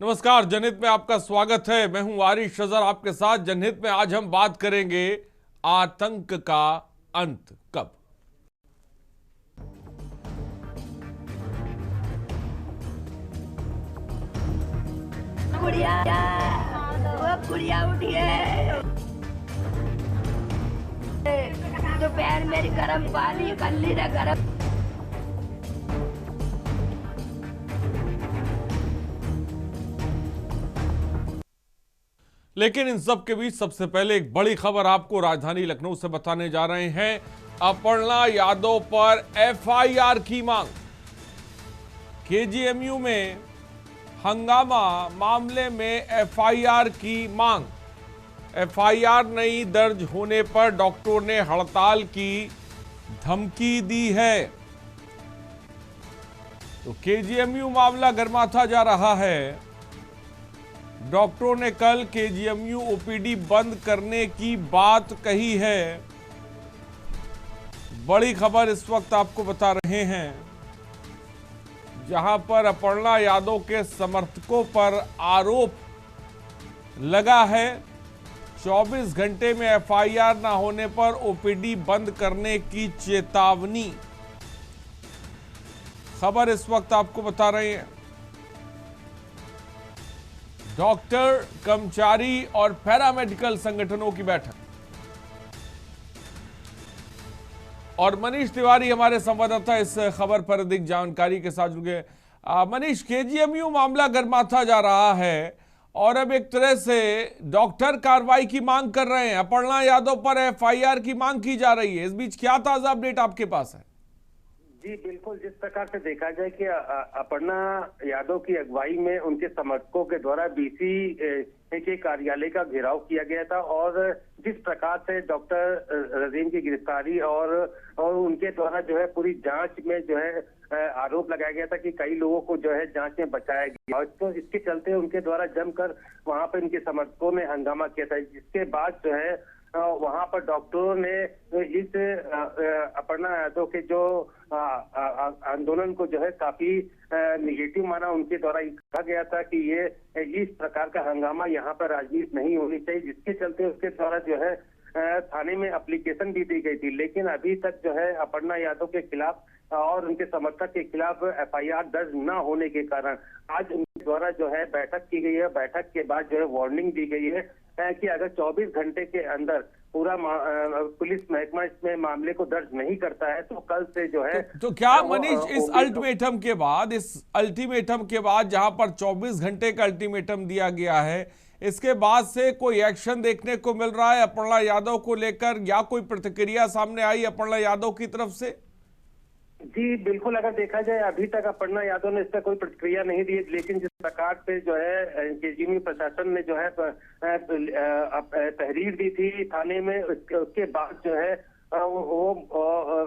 नमस्कार, जनहित में आपका स्वागत है। मैं हूं आरिश अजहर आपके साथ। जनहित में आज हम बात करेंगे आतंक का अंत कब। गुड़िया, वो गुड़िया उठिए। दोपहर मेरी गर्म पानी कर ली ना गर्म। लेकिन इन सब के बीच सबसे पहले एक बड़ी खबर आपको राजधानी लखनऊ से बताने जा रहे हैं। अपर्णा यादव पर एफआईआर की मांग। केजीएमयू में हंगामा, मामले में एफआईआर की मांग। एफआईआर नहीं दर्ज होने पर डॉक्टरों ने हड़ताल की धमकी दी है। तो केजीएमयू मामला गर्माता जा रहा है। डॉक्टरों ने कल केजीएमयू ओपीडी बंद करने की बात कही है। बड़ी खबर इस वक्त आपको बता रहे हैं, जहां पर अपर्णा यादव के समर्थकों पर आरोप लगा है 24 घंटे में एफआईआर ना होने पर ओपीडी बंद करने की चेतावनी। खबर इस वक्त आपको बता रहे हैं। डॉक्टर, कर्मचारी और पैरामेडिकल संगठनों की बैठक। और मनीष तिवारी हमारे संवाददाता इस खबर पर अधिक जानकारी के साथ जुड़ गए। मनीष, केजीएमयू मामला गर्माता जा रहा है और अब एक तरह से डॉक्टर कार्रवाई की मांग कर रहे हैं। अपर्णा यादव पर एफआईआर की मांग की जा रही है। इस बीच क्या ताजा अपडेट आपके पास है? जी बिल्कुल, जिस प्रकार से देखा जाए कि अपर्णा यादव की अगुवाई में उनके समर्थकों के द्वारा बीसी के कार्यालय का घेराव किया गया था और जिस प्रकार से डॉक्टर रजीम की गिरफ्तारी और उनके द्वारा जो है पूरी जांच में जो है आरोप लगाया गया था कि कई लोगों को जो है जांच में बचाया गया, और तो इसके चलते उनके द्वारा जमकर वहां पर इनके समर्थकों ने हंगामा किया था। जिसके बाद जो है वहां पर डॉक्टरों ने इस अपर्णा यादव के जो आंदोलन को जो है काफी निगेटिव माना। उनके द्वारा कहा गया था कि ये इस प्रकार का हंगामा यहाँ पर राजनीति नहीं होनी चाहिए, जिसके चलते उसके द्वारा जो है थाने में एप्लीकेशन भी दी गई थी। लेकिन अभी तक जो है अपर्णा यादव के खिलाफ और उनके समर्थक के खिलाफ एफआईआर दर्ज न होने के कारण आज उनके द्वारा जो है बैठक की गई है। बैठक के बाद जो है वार्निंग दी गई है कि अगर 24 घंटे के अंदर पूरा पुलिस महकमा इसमें मामले को दर्ज नहीं करता है तो कल से जो है तो क्या मनीष, इस अल्टीमेटम के बाद जहां पर 24 घंटे का अल्टीमेटम दिया गया है, इसके बाद से कोई एक्शन देखने को मिल रहा है अपर्णा यादव को लेकर, या कोई प्रतिक्रिया सामने आई अपर्णा यादव की तरफ से? जी बिल्कुल, अगर देखा जाए अभी तक अपर्णा यादव ने इस पर कोई प्रतिक्रिया नहीं दी, लेकिन जिस प्रकार से जो है केजीएमयू प्रशासन ने जो है तहरीर दी थी थाने में, उसके बाद जो है वो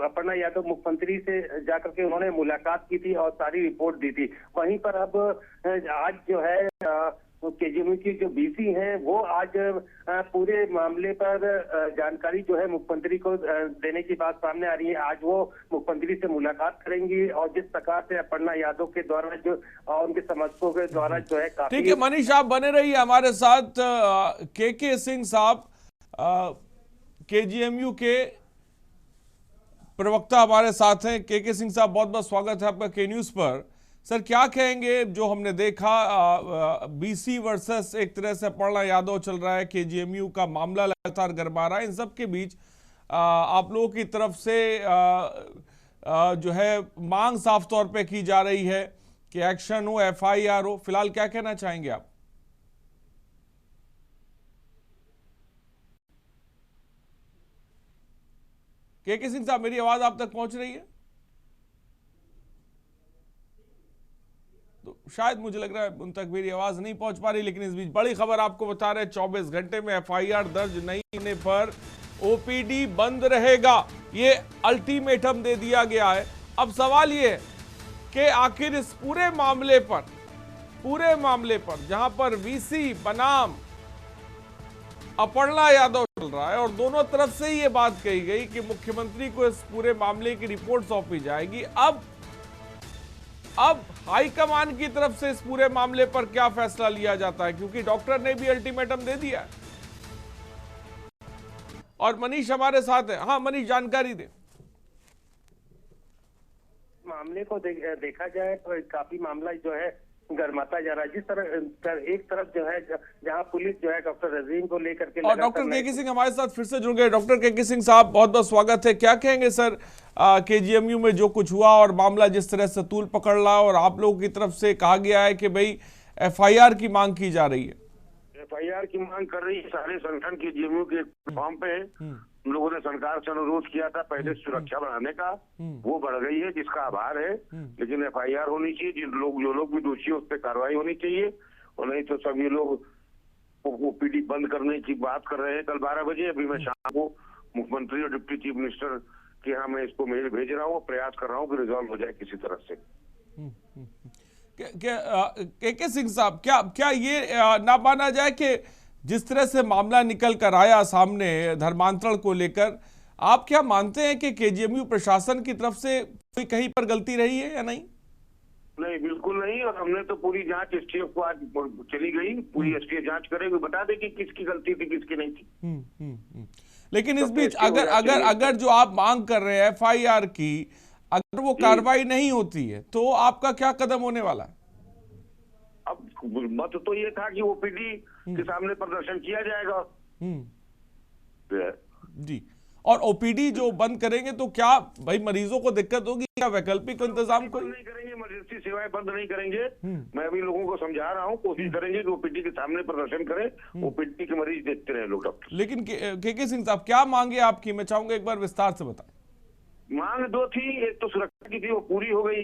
अपर्णा यादव मुख्यमंत्री से जाकर के उन्होंने मुलाकात की थी और सारी रिपोर्ट दी थी। वहीं पर अब आज जो है केजीएमयू की जो बीसी हैं वो आज पूरे मामले पर जानकारी जो है मुख्यमंत्री को देने की बात सामने आ रही है। आज वो मुख्यमंत्री से मुलाकात करेंगी और जिस प्रकार से अपर्णा यादव के द्वारा जो उनके समर्थकों के द्वारा जो है काफी। ठीक है मनीष, आप बने रहिए हमारे साथ। के सिंह साहब, केजीएमयू के प्रवक्ता हमारे साथ हैं। के सिंह साहब, बहुत बहुत स्वागत है आपका के न्यूज पर। सर, क्या कहेंगे जो हमने देखा बीसी वर्सेस एक तरह से अपर्णा यादव चल रहा है, केजीएमयू का मामला लगातार गरमा रहा है, इन सब के बीच आप लोगों की तरफ से जो है मांग साफ तौर पे की जा रही है कि एक्शन हो, एफआईआर हो। फिलहाल क्या कहना चाहेंगे आप? के सिंह साहब, मेरी आवाज आप तक पहुंच रही है? तो शायद मुझे लग रहा है उन तक मेरी आवाज नहीं पहुंच पा रही। लेकिन इस बीच बड़ी खबर आपको बता रहे हैं, 24 घंटे में एफआईआर दर्ज नहीं होने पर ओपीडी बंद रहेगा, ये अल्टीमेटम दे दिया गया है। अब सवाल ये है कि आखिर इस पूरे मामले पर जहां पर वीसी बनाम अपर्णा यादव चल रहा है और दोनों तरफ से ही ये बात कही गई कि मुख्यमंत्री को इस पूरे मामले की रिपोर्ट सौंपी जाएगी, अब हाईकमान की तरफ से इस पूरे मामले पर क्या फैसला लिया जाता है, क्योंकि डॉक्टर ने भी अल्टीमेटम दे दिया है। और मनीष हमारे साथ है। हाँ मनीष, जानकारी दे। मामले को देखा जाए तो काफी मामला जो है गर्माता जा रहा है। जिस तरह एक तरफ जो है जहां पुलिस जो है डॉक्टर रजीम को लेकर के, और डॉक्टर केके सिंह हमारे साथ फिर से जुड़ गए। डॉक्टर केके सिंह साहब, बहुत बहुत स्वागत है। क्या कहेंगे सर, केजीएमयू में जो कुछ हुआ और मामला जिस तरह से तूल पकड़ रहा, और आप लोगों की तरफ से कहा गया है कि भाई एफआईआर की मांग की जा रही है। एफआईआर की मांग कर रही है सारे संगठन के केजीएमयू के फॉर्म पे। हम लोगों ने सरकार से अनुरोध किया था पहले सुरक्षा बढ़ाने का, वो बढ़ गई है, जिसका आभार है। लेकिन एफआईआर होनी चाहिए, जो लोग भी दोषी है उस पर कार्रवाई होनी चाहिए, और नहीं तो सब ये लोग ओपीडी बंद करने की बात कर रहे हैं कल 12 बजे। अभी मैं शाम को मुख्यमंत्री और डिप्टी चीफ मिनिस्टर के यहाँ मैं इसको मेल भेज रहा हूँ, प्रयास कर रहा हूँ कि रिजॉल्व हो जाए किसी तरह से। केके सिंह साहब, क्या ये ना माना जाए कि जिस तरह से मामला निकल कर आया सामने धर्मांतरण को लेकर, आप क्या मानते हैं कि केजीएमयू प्रशासन की तरफ से कोई कहीं पर गलती रही है या नहीं? नहीं, बिल्कुल नहीं। और हमने तो पूरी जांच एसटीएफ को आज चली गई, पूरी एसटीएफ जांच करेगी, बता दे कि किसकी गलती थी किसकी नहीं थी। लेकिन इस बीच अगर जो आप मांग कर रहे हैं एफआईआर की, अगर वो कार्रवाई नहीं होती है तो आपका क्या कदम होने वाला है? अब मत तो ये था कि ओपीडी के सामने प्रदर्शन किया जाएगा। जी, और ओपीडी जो बंद करेंगे तो क्या भाई मरीजों को दिक्कत होगी? क्या वैकल्पिक इंतजाम को नहीं करेंगे, इमरजेंसी सेवाएं बंद नहीं करेंगे। मैं अभी लोगों को समझा रहा हूँ, कोशिश करेंगे कि ओपीडी के सामने प्रदर्शन करें, ओपीडी के मरीज देखते रहे लोग डॉक्टर। लेकिन केके सिंह साहब, क्या मांगे आपकी? मैं चाहूंगा एक बार विस्तार से बताएं। मांग दो थी, एक तो सुरक्षा की थी, वो पूरी हो गई,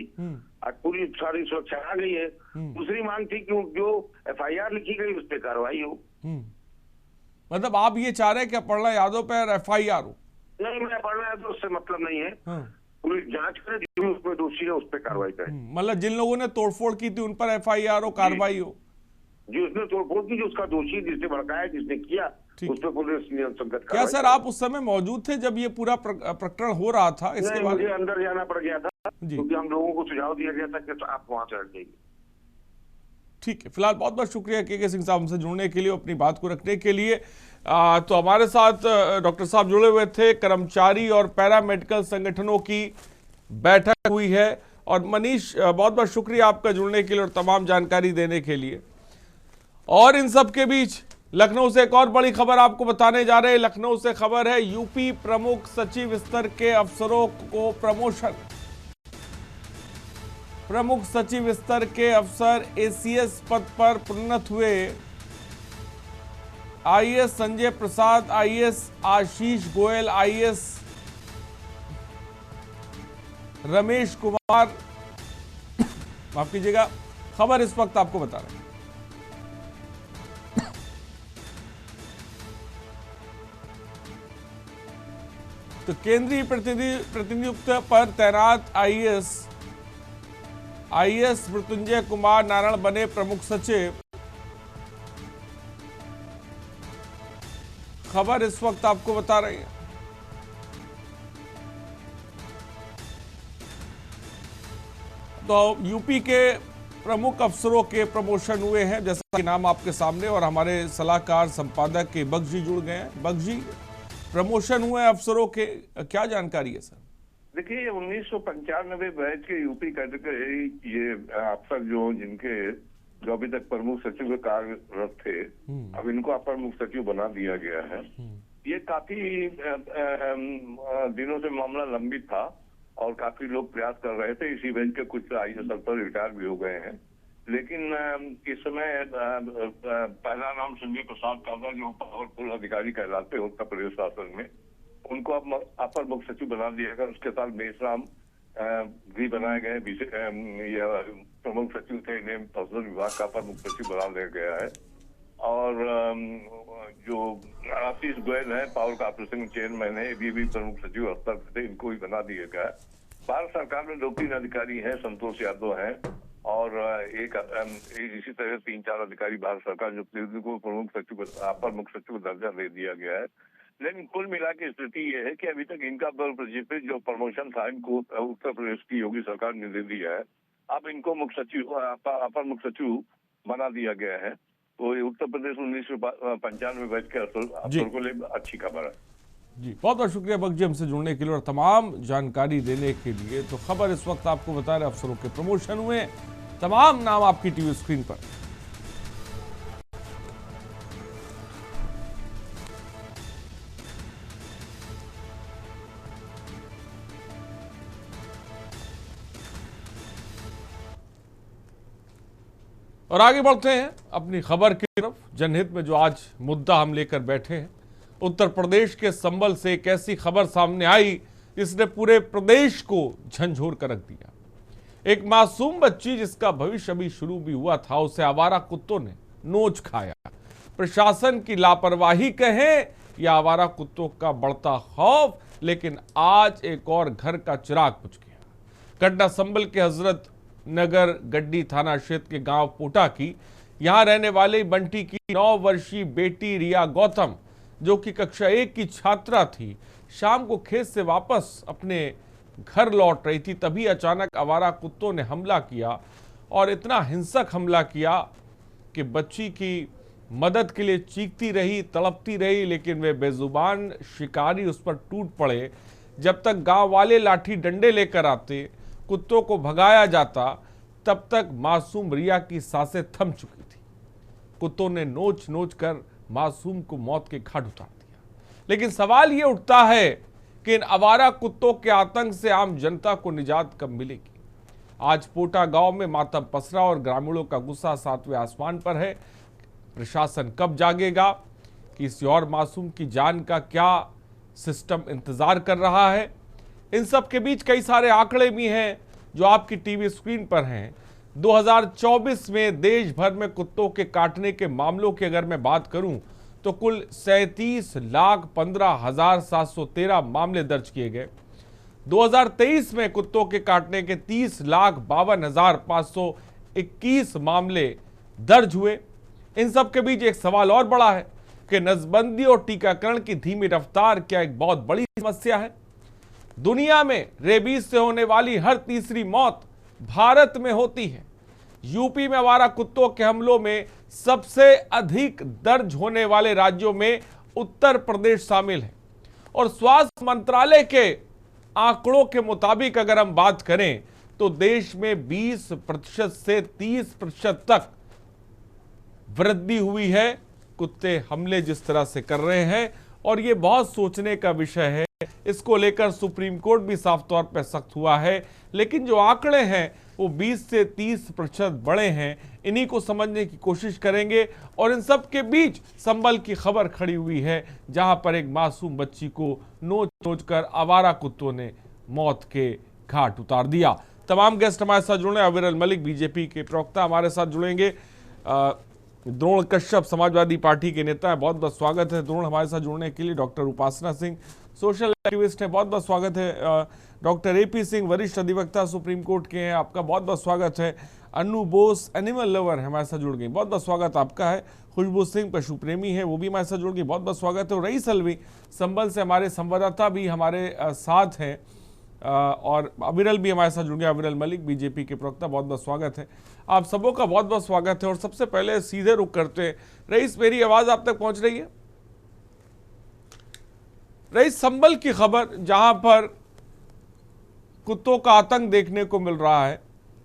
आज पूरी सारी सुरक्षा आ गई है। दूसरी मांग थी कि जो एफआईआर लिखी गई उस पर कार्रवाई हो। मतलब आप ये चाह रहे हैं कि अपर्णा यादव पर एफआईआर हो? नहीं, मैं अपर्णा यादव उससे मतलब नहीं है। पुलिस जांच करे, जो उसमें दोषी है उस पर कार्रवाई करे। मतलब जिन लोगों ने तोड़फोड़ की थी उन पर एफआईआर हो, कार्रवाई हो। जो उसने तोड़फोड़ की, जो उसका दोषी, जिसने भड़काया, जिसने किया, उस पर पुलिस नियंत्रण संकट। क्या सर आप उस समय मौजूद थे जब ये पूरा प्रकरण हो रहा था? इसके बाद मुझे अंदर जाना पड़ गया था, क्योंकि हम लोगों को सुझाव दिया गया था कि आप वहां से हट जाइए। ठीक है, फिलहाल बहुत बहुत शुक्रिया केके सिंह साहब हमसे जुड़ने के लिए, अपनी बात को रखने के लिए। तो हमारे साथ डॉक्टर साहब जुड़े हुए थे। कर्मचारी और पैरामेडिकल संगठनों की बैठक हुई है। और मनीष, बहुत बहुत शुक्रिया आपका जुड़ने के लिए और तमाम जानकारी देने के लिए। और इन सब के बीच लखनऊ से एक और बड़ी खबर आपको बताने जा रहे हैं। लखनऊ से खबर है, यूपी प्रमुख सचिव स्तर के अफसरों को प्रमोशन। प्रमुख सचिव स्तर के अफसर एसीएस पद पर प्रोन्नत हुए। IAS Sanjay Prasad, IAS Ashish Goyal, IAS Ramesh Kumar, माफ कीजिएगा, खबर इस वक्त आपको बता रहे हैं। तो केंद्रीय प्रतिनियुक्त पर तैनात आईएएस मृत्युंजय कुमार नारायण बने प्रमुख सचिव। खबर इस वक्त आपको बता रही है। तो यूपी के प्रमुख अफसरों के प्रमोशन हुए हैं, जैसा कि नाम आपके सामने, और हमारे सलाहकार संपादक के बख्शी जुड़ गए हैं। बख्शी, प्रमोशन हुए अफसरों के, क्या जानकारी है सर? देखिए, 1995 बैच के यूपी कैडर के ये अफसर जो अभी तक प्रमुख सचिव के कार्यरत थे, अब इनको अपर मुख्य सचिव बना दिया गया है। ये काफी दिनों से मामला लंबित था और काफी लोग प्रयास कर रहे थे। इसी बेंच के कुछ आईएएस अफसर रिटायर भी हो गए हैं, लेकिन इस समय पहला नाम संजय प्रसाद का था, जो पावरफुल अधिकारी कहलाते हैं उत्तर प्रदेश शासन में। उनको अब अपर मुख्य सचिव बना दिया गया। उसके साथ मेषराम भी बनाए गए, प्रमुख सचिव थे, इन्हें पर्सनल विभाग का अपर मुख्य सचिव बना दिया गया है। और जो आशीष गोयल है, पावर कॉर्पोरेशन चेयरमैन है, ये भी प्रमुख सचिव स्तर थे, इनको भी बना दिया गया है। भारत सरकार में 2-3 अधिकारी हैं, संतोष यादव हैं, और एक इसी तरह 3-4 अधिकारी भारत सरकार को प्रमुख सचिव, अपर मुख्य सचिव दर्जा दे दिया गया है। लेकिन कुल मिला के स्थिति ये है कि अभी तक इनका जो प्रमोशन था, इनको उत्तर प्रदेश की योगी सरकार ने दे दिया है। अब इनको मुख्य सचिव, अपर मुख्य सचिव बना दिया गया है। तो ये उत्तर प्रदेश 1995 बैच के अफसर को लिए अच्छी खबर है। जी, बहुत बहुत शुक्रिया बख्श जी हमसे जुड़ने के लिए और तमाम जानकारी देने के लिए। तो खबर इस वक्त आपको बता रहे अफसरों के प्रमोशन हुए, तमाम नाम आपकी टीवी स्क्रीन पर। और आगे बढ़ते हैं अपनी खबर की तरफ। जनहित में जो आज मुद्दा हम लेकर बैठे हैं, उत्तर प्रदेश के संबल से एक ऐसी खबर सामने आई जिसने पूरे प्रदेश को झंझोर कर रख दिया। एक मासूम बच्ची जिसका भविष्य अभी शुरू भी हुआ था, उसे आवारा कुत्तों ने नोच खाया। प्रशासन की लापरवाही कहें या आवारा कुत्तों का बढ़ता खौफ, लेकिन आज एक और घर का चिराग बुझ गया। घटना संबल के हजरत नगर गड्डी थाना क्षेत्र के गांव पोटा की। यहां रहने वाले बंटी की 9 वर्षीय बेटी रिया गौतम, जो कि कक्षा 1 की छात्रा थी, शाम को खेत से वापस अपने घर लौट रही थी। तभी अचानक आवारा कुत्तों ने हमला किया और इतना हिंसक हमला किया कि बच्ची की मदद के लिए चीखती रही, तड़पती रही, लेकिन वे बेजुबान शिकारी उस पर टूट पड़े। जब तक गांव वाले लाठी डंडे लेकर आते, कुत्तों को भगाया जाता, तब तक मासूम रिया की सांसें थम चुकी थी। कुत्तों ने नोच नोच कर मासूम को मौत के घाट उतार दिया। लेकिन सवाल ये उठता है कि इन आवारा कुत्तों के आतंक से आम जनता को निजात कब मिलेगी। आज पोटा गांव में मातम पसरा और ग्रामीणों का गुस्सा 7वें आसमान पर है। प्रशासन कब जागेगा? किसी और मासूम की जान का क्या सिस्टम इंतजार कर रहा है? इन सब के बीच कई सारे आंकड़े भी हैं जो आपकी टीवी स्क्रीन पर हैं। 2024 में देश भर में कुत्तों के काटने के मामलों की अगर मैं बात करूं तो कुल 37,15,713 मामले दर्ज किए गए। 2023 में कुत्तों के काटने के 30,52,521 मामले दर्ज हुए। इन सब के बीच एक सवाल और बड़ा है कि नसबंदी और टीकाकरण की धीमी रफ्तार क्या एक बहुत बड़ी समस्या है? दुनिया में रेबीज से होने वाली हर तीसरी मौत भारत में होती है। यूपी में आवारा कुत्तों के हमलों में सबसे अधिक दर्ज होने वाले राज्यों में उत्तर प्रदेश शामिल है। और स्वास्थ्य मंत्रालय के आंकड़ों के मुताबिक अगर हम बात करें तो देश में 20% से 30% तक वृद्धि हुई है कुत्ते हमले जिस तरह से कर रहे हैं। और ये बहुत सोचने का विषय है। इसको लेकर सुप्रीम कोर्ट भी साफ तौर पर सख्त हुआ है। लेकिन जो आंकड़े हैं वो 20 से 30% बड़े हैं। इन्हीं को समझने की कोशिश करेंगे। और इन सब के बीच संबल की खबर खड़ी हुई है, जहां पर एक मासूम बच्ची को नोच नोच कर आवारा कुत्तों ने मौत के घाट उतार दिया। तमाम गेस्ट हमारे साथ जुड़े। अविरल मलिक बीजेपी के प्रवक्ता हमारे साथ जुड़ेंगे। द्रोण कश्यप समाजवादी पार्टी के नेता है, बहुत बहुत स्वागत है द्रोण हमारे साथ जुड़ने के लिए। डॉक्टर उपासना सिंह सोशल एक्टिविस्ट है, बहुत बहुत स्वागत है। डॉक्टर AP सिंह वरिष्ठ अधिवक्ता सुप्रीम कोर्ट के हैं, आपका बहुत बहुत स्वागत है। अनु बोस एनिमल लवर है, हमारे साथ जुड़ गई, बहुत बहुत स्वागत आपका है। खुशबू सिंह पशु प्रेमी है, वो भी हमारे साथ जुड़ गई, बहुत बहुत स्वागत है। और रईस अलवी संबल से हमारे संवाददाता भी हमारे साथ हैं। और अविरल भी हमारे साथ जुड़ गए, अविरल मलिक बीजेपी के प्रवक्ता, बहुत बहुत स्वागत है। आप सबों का बहुत बहुत स्वागत है। और सबसे पहले सीधे रुख करते हैं, रईस मेरी आवाज आप तक पहुंच रही है? रईस, संबल की खबर जहां पर कुत्तों का आतंक देखने को मिल रहा है,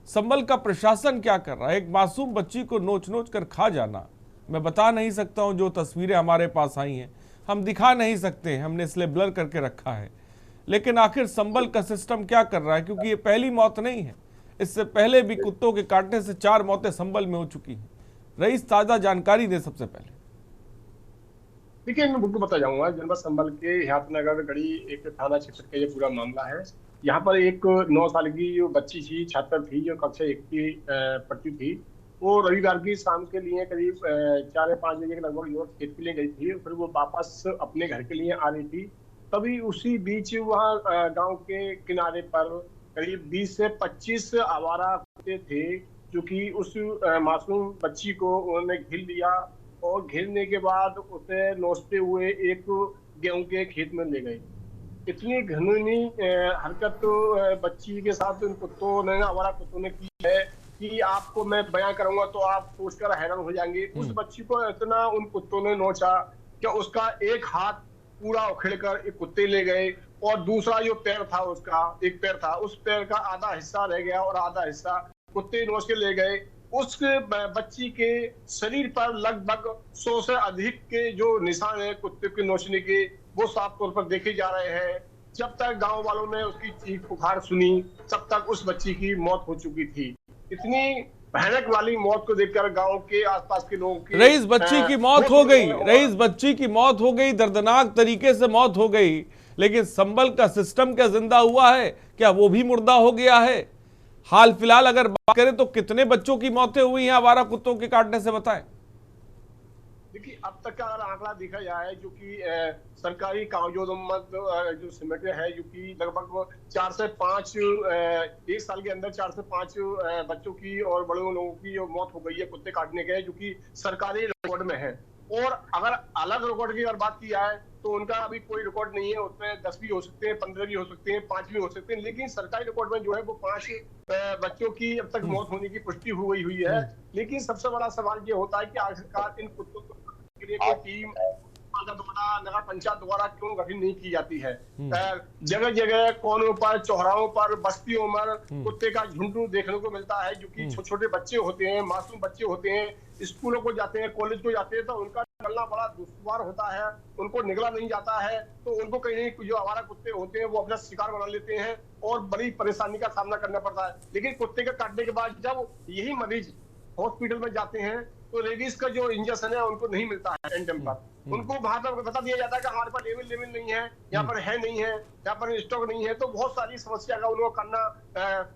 संबल का प्रशासन क्या कर रहा है? एक मासूम बच्ची को नोच नोच कर खा जाना, मैं बता नहीं सकता हूं। जो तस्वीरें हमारे पास आई हैं हम दिखा नहीं सकते, हमने इसलिए ब्लर करके रखा है। लेकिन आखिर संबल का सिस्टम क्या कर रहा है? क्योंकि ये पहली मौत नहीं है, इससे पहले भी कुत्तों के काटने से 4 मौतें संबल में हो चुकी हैं। रईस, ताजा जानकारी दे सबसे पहले। देखिए, मैं बिल्कुल बता जाऊंगा। जनपद संबल के हयातनगर गढ़ी एक थाना क्षेत्र का ये पूरा मामला है। यहाँ पर एक 9 साल की जो बच्ची थी, छात्र थी, जो कक्षा 1 की पढ़ती थी, वो रविवार की शाम के लिए करीब 4 या 5 बजे के लगभग युवक खेत के लिए गई थी। फिर वो वापस अपने घर के लिए आ रही थी। तभी उसी बीच वहाँ गांव के किनारे पर करीब 20 से 25 आवारा कुत्ते थे, जो कि उस मासूम बच्ची को उन्होंने घेर लिया और घेरने के बाद उसे नोचते हुए एक गेहूं के खेत में ले गए। इतनी घिनौनी हरकत बच्ची के साथ इन कुत्तों ने, आवारा कुत्तों ने की है कि आपको मैं बयां करूंगा तो आप सोचकर हैरान हो जाएंगे। उस बच्ची को इतना उन कुत्तों ने नोचा कि उसका एक हाथ पूरा उखड़कर एक कुत्ते ले गए, और दूसरा जो पैर था, उसका एक पैर था, उस पैर का आधा हिस्सा रह गया और आधा हिस्सा कुत्ते नोच के ले गए। उस बच्ची के शरीर पर लगभग 100 से अधिक के जो निशान है कुत्ते के नोचने के, वो साफ तौर पर देखे जा रहे हैं। जब तक गांव वालों ने उसकी चीख पुकार सुनी, तब तक उस बच्ची की मौत हो चुकी थी। इतनी भयानक वाली मौत को देखकर गांव के आसपास के लोगों की रईस बच्ची की मौत हो गई, रईस बच्ची की मौत हो गई, दर्दनाक तरीके से मौत हो गई, लेकिन संभल का सिस्टम क्या जिंदा हुआ है? क्या वो भी मुर्दा हो गया है? हाल फिलहाल अगर बात करें तो कितने बच्चों की मौतें हुई हैं आवारा कुत्तों के काटने से, बताएं। देखिए, अब तक का अगर आंकड़ा देखा जाए जो कि सरकारी कागजों जो समेटे है, जो कि लगभग 4 से 5 एक साल के अंदर 4 से 5 बच्चों की और बड़े लोगों की जो मौत हो गई है कुत्ते काटने के, जो कि सरकारी रिकॉर्ड में है। और अगर अलग रिकॉर्ड की अगर बात की जाए तो उनका अभी कोई रिकॉर्ड नहीं है। उसमें 10 भी हो सकते हैं, 15 भी हो सकते हैं, 5 भी हो सकते हैं, लेकिन सरकारी रिकॉर्ड में जो है वो 5 बच्चों की अब तक मौत होने की पुष्टि हुई है। लेकिन सबसे बड़ा सवाल ये होता है कि आखिरकार इन कुत्तों के लिए कोई टीम नगर पंचायत द्वारा क्यों गठित नहीं की जाती है? जगह जगह कोनों पर, चौराहों पर, बस्तियों में कुत्ते का झुंड देखने को मिलता है, जो कि छोटे छोटे बच्चे होते हैं, मासूम बच्चे होते हैं, स्कूलों को जाते हैं, कॉलेज को जाते हैं, तो उनका निकलना बड़ा दुश्वार होता है, उनको निकला नहीं जाता है, तो उनको कहीं जो आवारा कुत्ते होते हैं वो अपना शिकार बना लेते हैं और बड़ी परेशानी का सामना करना पड़ता है। लेकिन कुत्ते के काटने के बाद जब यही मरीज हॉस्पिटल में जाते हैं तो रेबीज का जो इंजेक्शन है उनको नहीं मिलता है एंड टाइम पर। उनको वहां पर बता दिया जाता है कि हमारे पास लेवल नहीं है, यहाँ पर है नहीं है, यहाँ पर स्टॉक नहीं है, तो बहुत सारी समस्या का उनको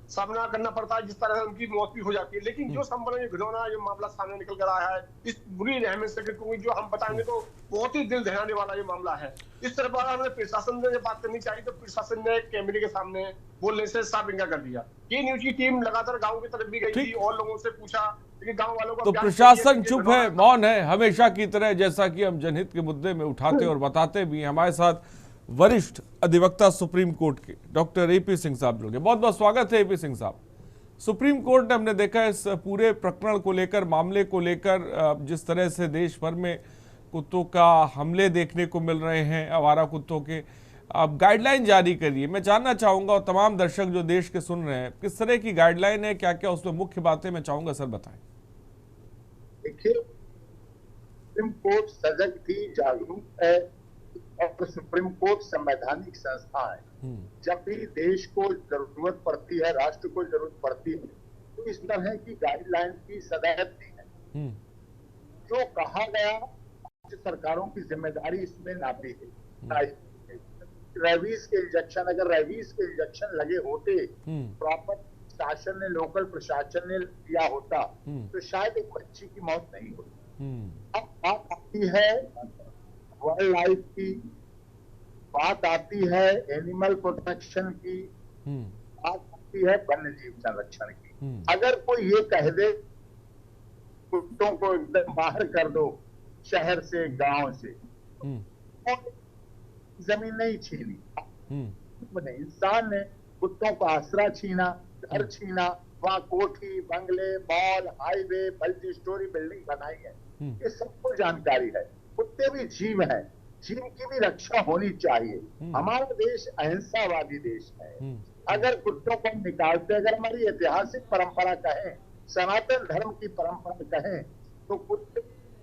सामना करना पड़ता है, जिस तरह से उनकी मौत भी हो जाती है। लेकिन जो संबल घिनौना जो मामला सामने निकल कर आया है, इस बुरी रहमत से, क्योंकि जो हम बताएंगे तो बहुत ही दिल दहलाने वाला ये मामला है। इस तरह पर हमें प्रशासन से बात करनी चाहिए, तो प्रशासन ने कैमरे के सामने बोलने से साफ इनकार कर दिया। ये न्यूज की टीम लगातार गाँव की तरफ भी गई थी और लोगों से पूछा, गाँव वालों को तो प्रशासन चुप है, मौन है, हमेशा की तरह, जैसा कि हम जनहित के मुद्दे में उठाते और बताते भी। हमारे साथ वरिष्ठ अधिवक्ता सुप्रीम कोर्ट के डॉक्टर एपी सिंह साहब जुड़ गए। बहुत बहुत स्वागत है एपी सिंह साहब। सुप्रीम कोर्ट ने हमने देखा इस पूरे प्रकरण को लेकर, मामले को लेकर, जिस तरह से देश भर में कुत्तों का हमले देखने को मिल रहे हैं, आवारा कुत्तों के, अब गाइडलाइन जारी करिए। मैं जानना चाहूंगा, और तमाम दर्शक जो देश के सुन रहे हैं, किस तरह की गाइडलाइन है, क्या क्या उसमें मुख्य बातें, मैं चाहूंगा सर बताएं। देखिए, सुप्रीम कोर्ट सजग थी, जागरूक है, और सुप्रीम कोर्ट संवैधानिक संस्था है। जब भी देश को जरूरत पड़ती है, राष्ट्र को जरूरत पड़ती है, तो इस तरह की गाइडलाइन की सदैव दी है। जो कहा गया, सरकारों की जिम्मेदारी इसमें नापी है। रेबीज के इंजेक्शन, अगर रेबीज के इंजेक्शन लगे होते, प्रॉपर शासन ने, लोकल प्रशासन ने दिया होता, तो शायद एक बच्ची की मौत नहीं होती। अब बात आती है वाइल्ड लाइफ की, बात आती है एनिमल प्रोटेक्शन की, बात आती है वन्य जीव संरक्षण की। अगर कोई ये कह दे कुत्तों को एकदम बाहर कर दो शहर से, गांव से, तो जमीन नहीं छीनी, इंसान ने कुत्तों को आसरा छीना, घर छीना, वहाँ कोठी, बंगले, mall, highway, multi storey building बनाई है। ये सबको जानकारी है। कुत्ते भी जीव हैं, जीव की भी रक्षा होनी चाहिए। हमारा देश अहिंसावादी देश है। अगर कुत्तों को निकालते, अगर हमारी ऐतिहासिक परंपरा कहें, सनातन धर्म की परंपरा कहें, तो कुत्ते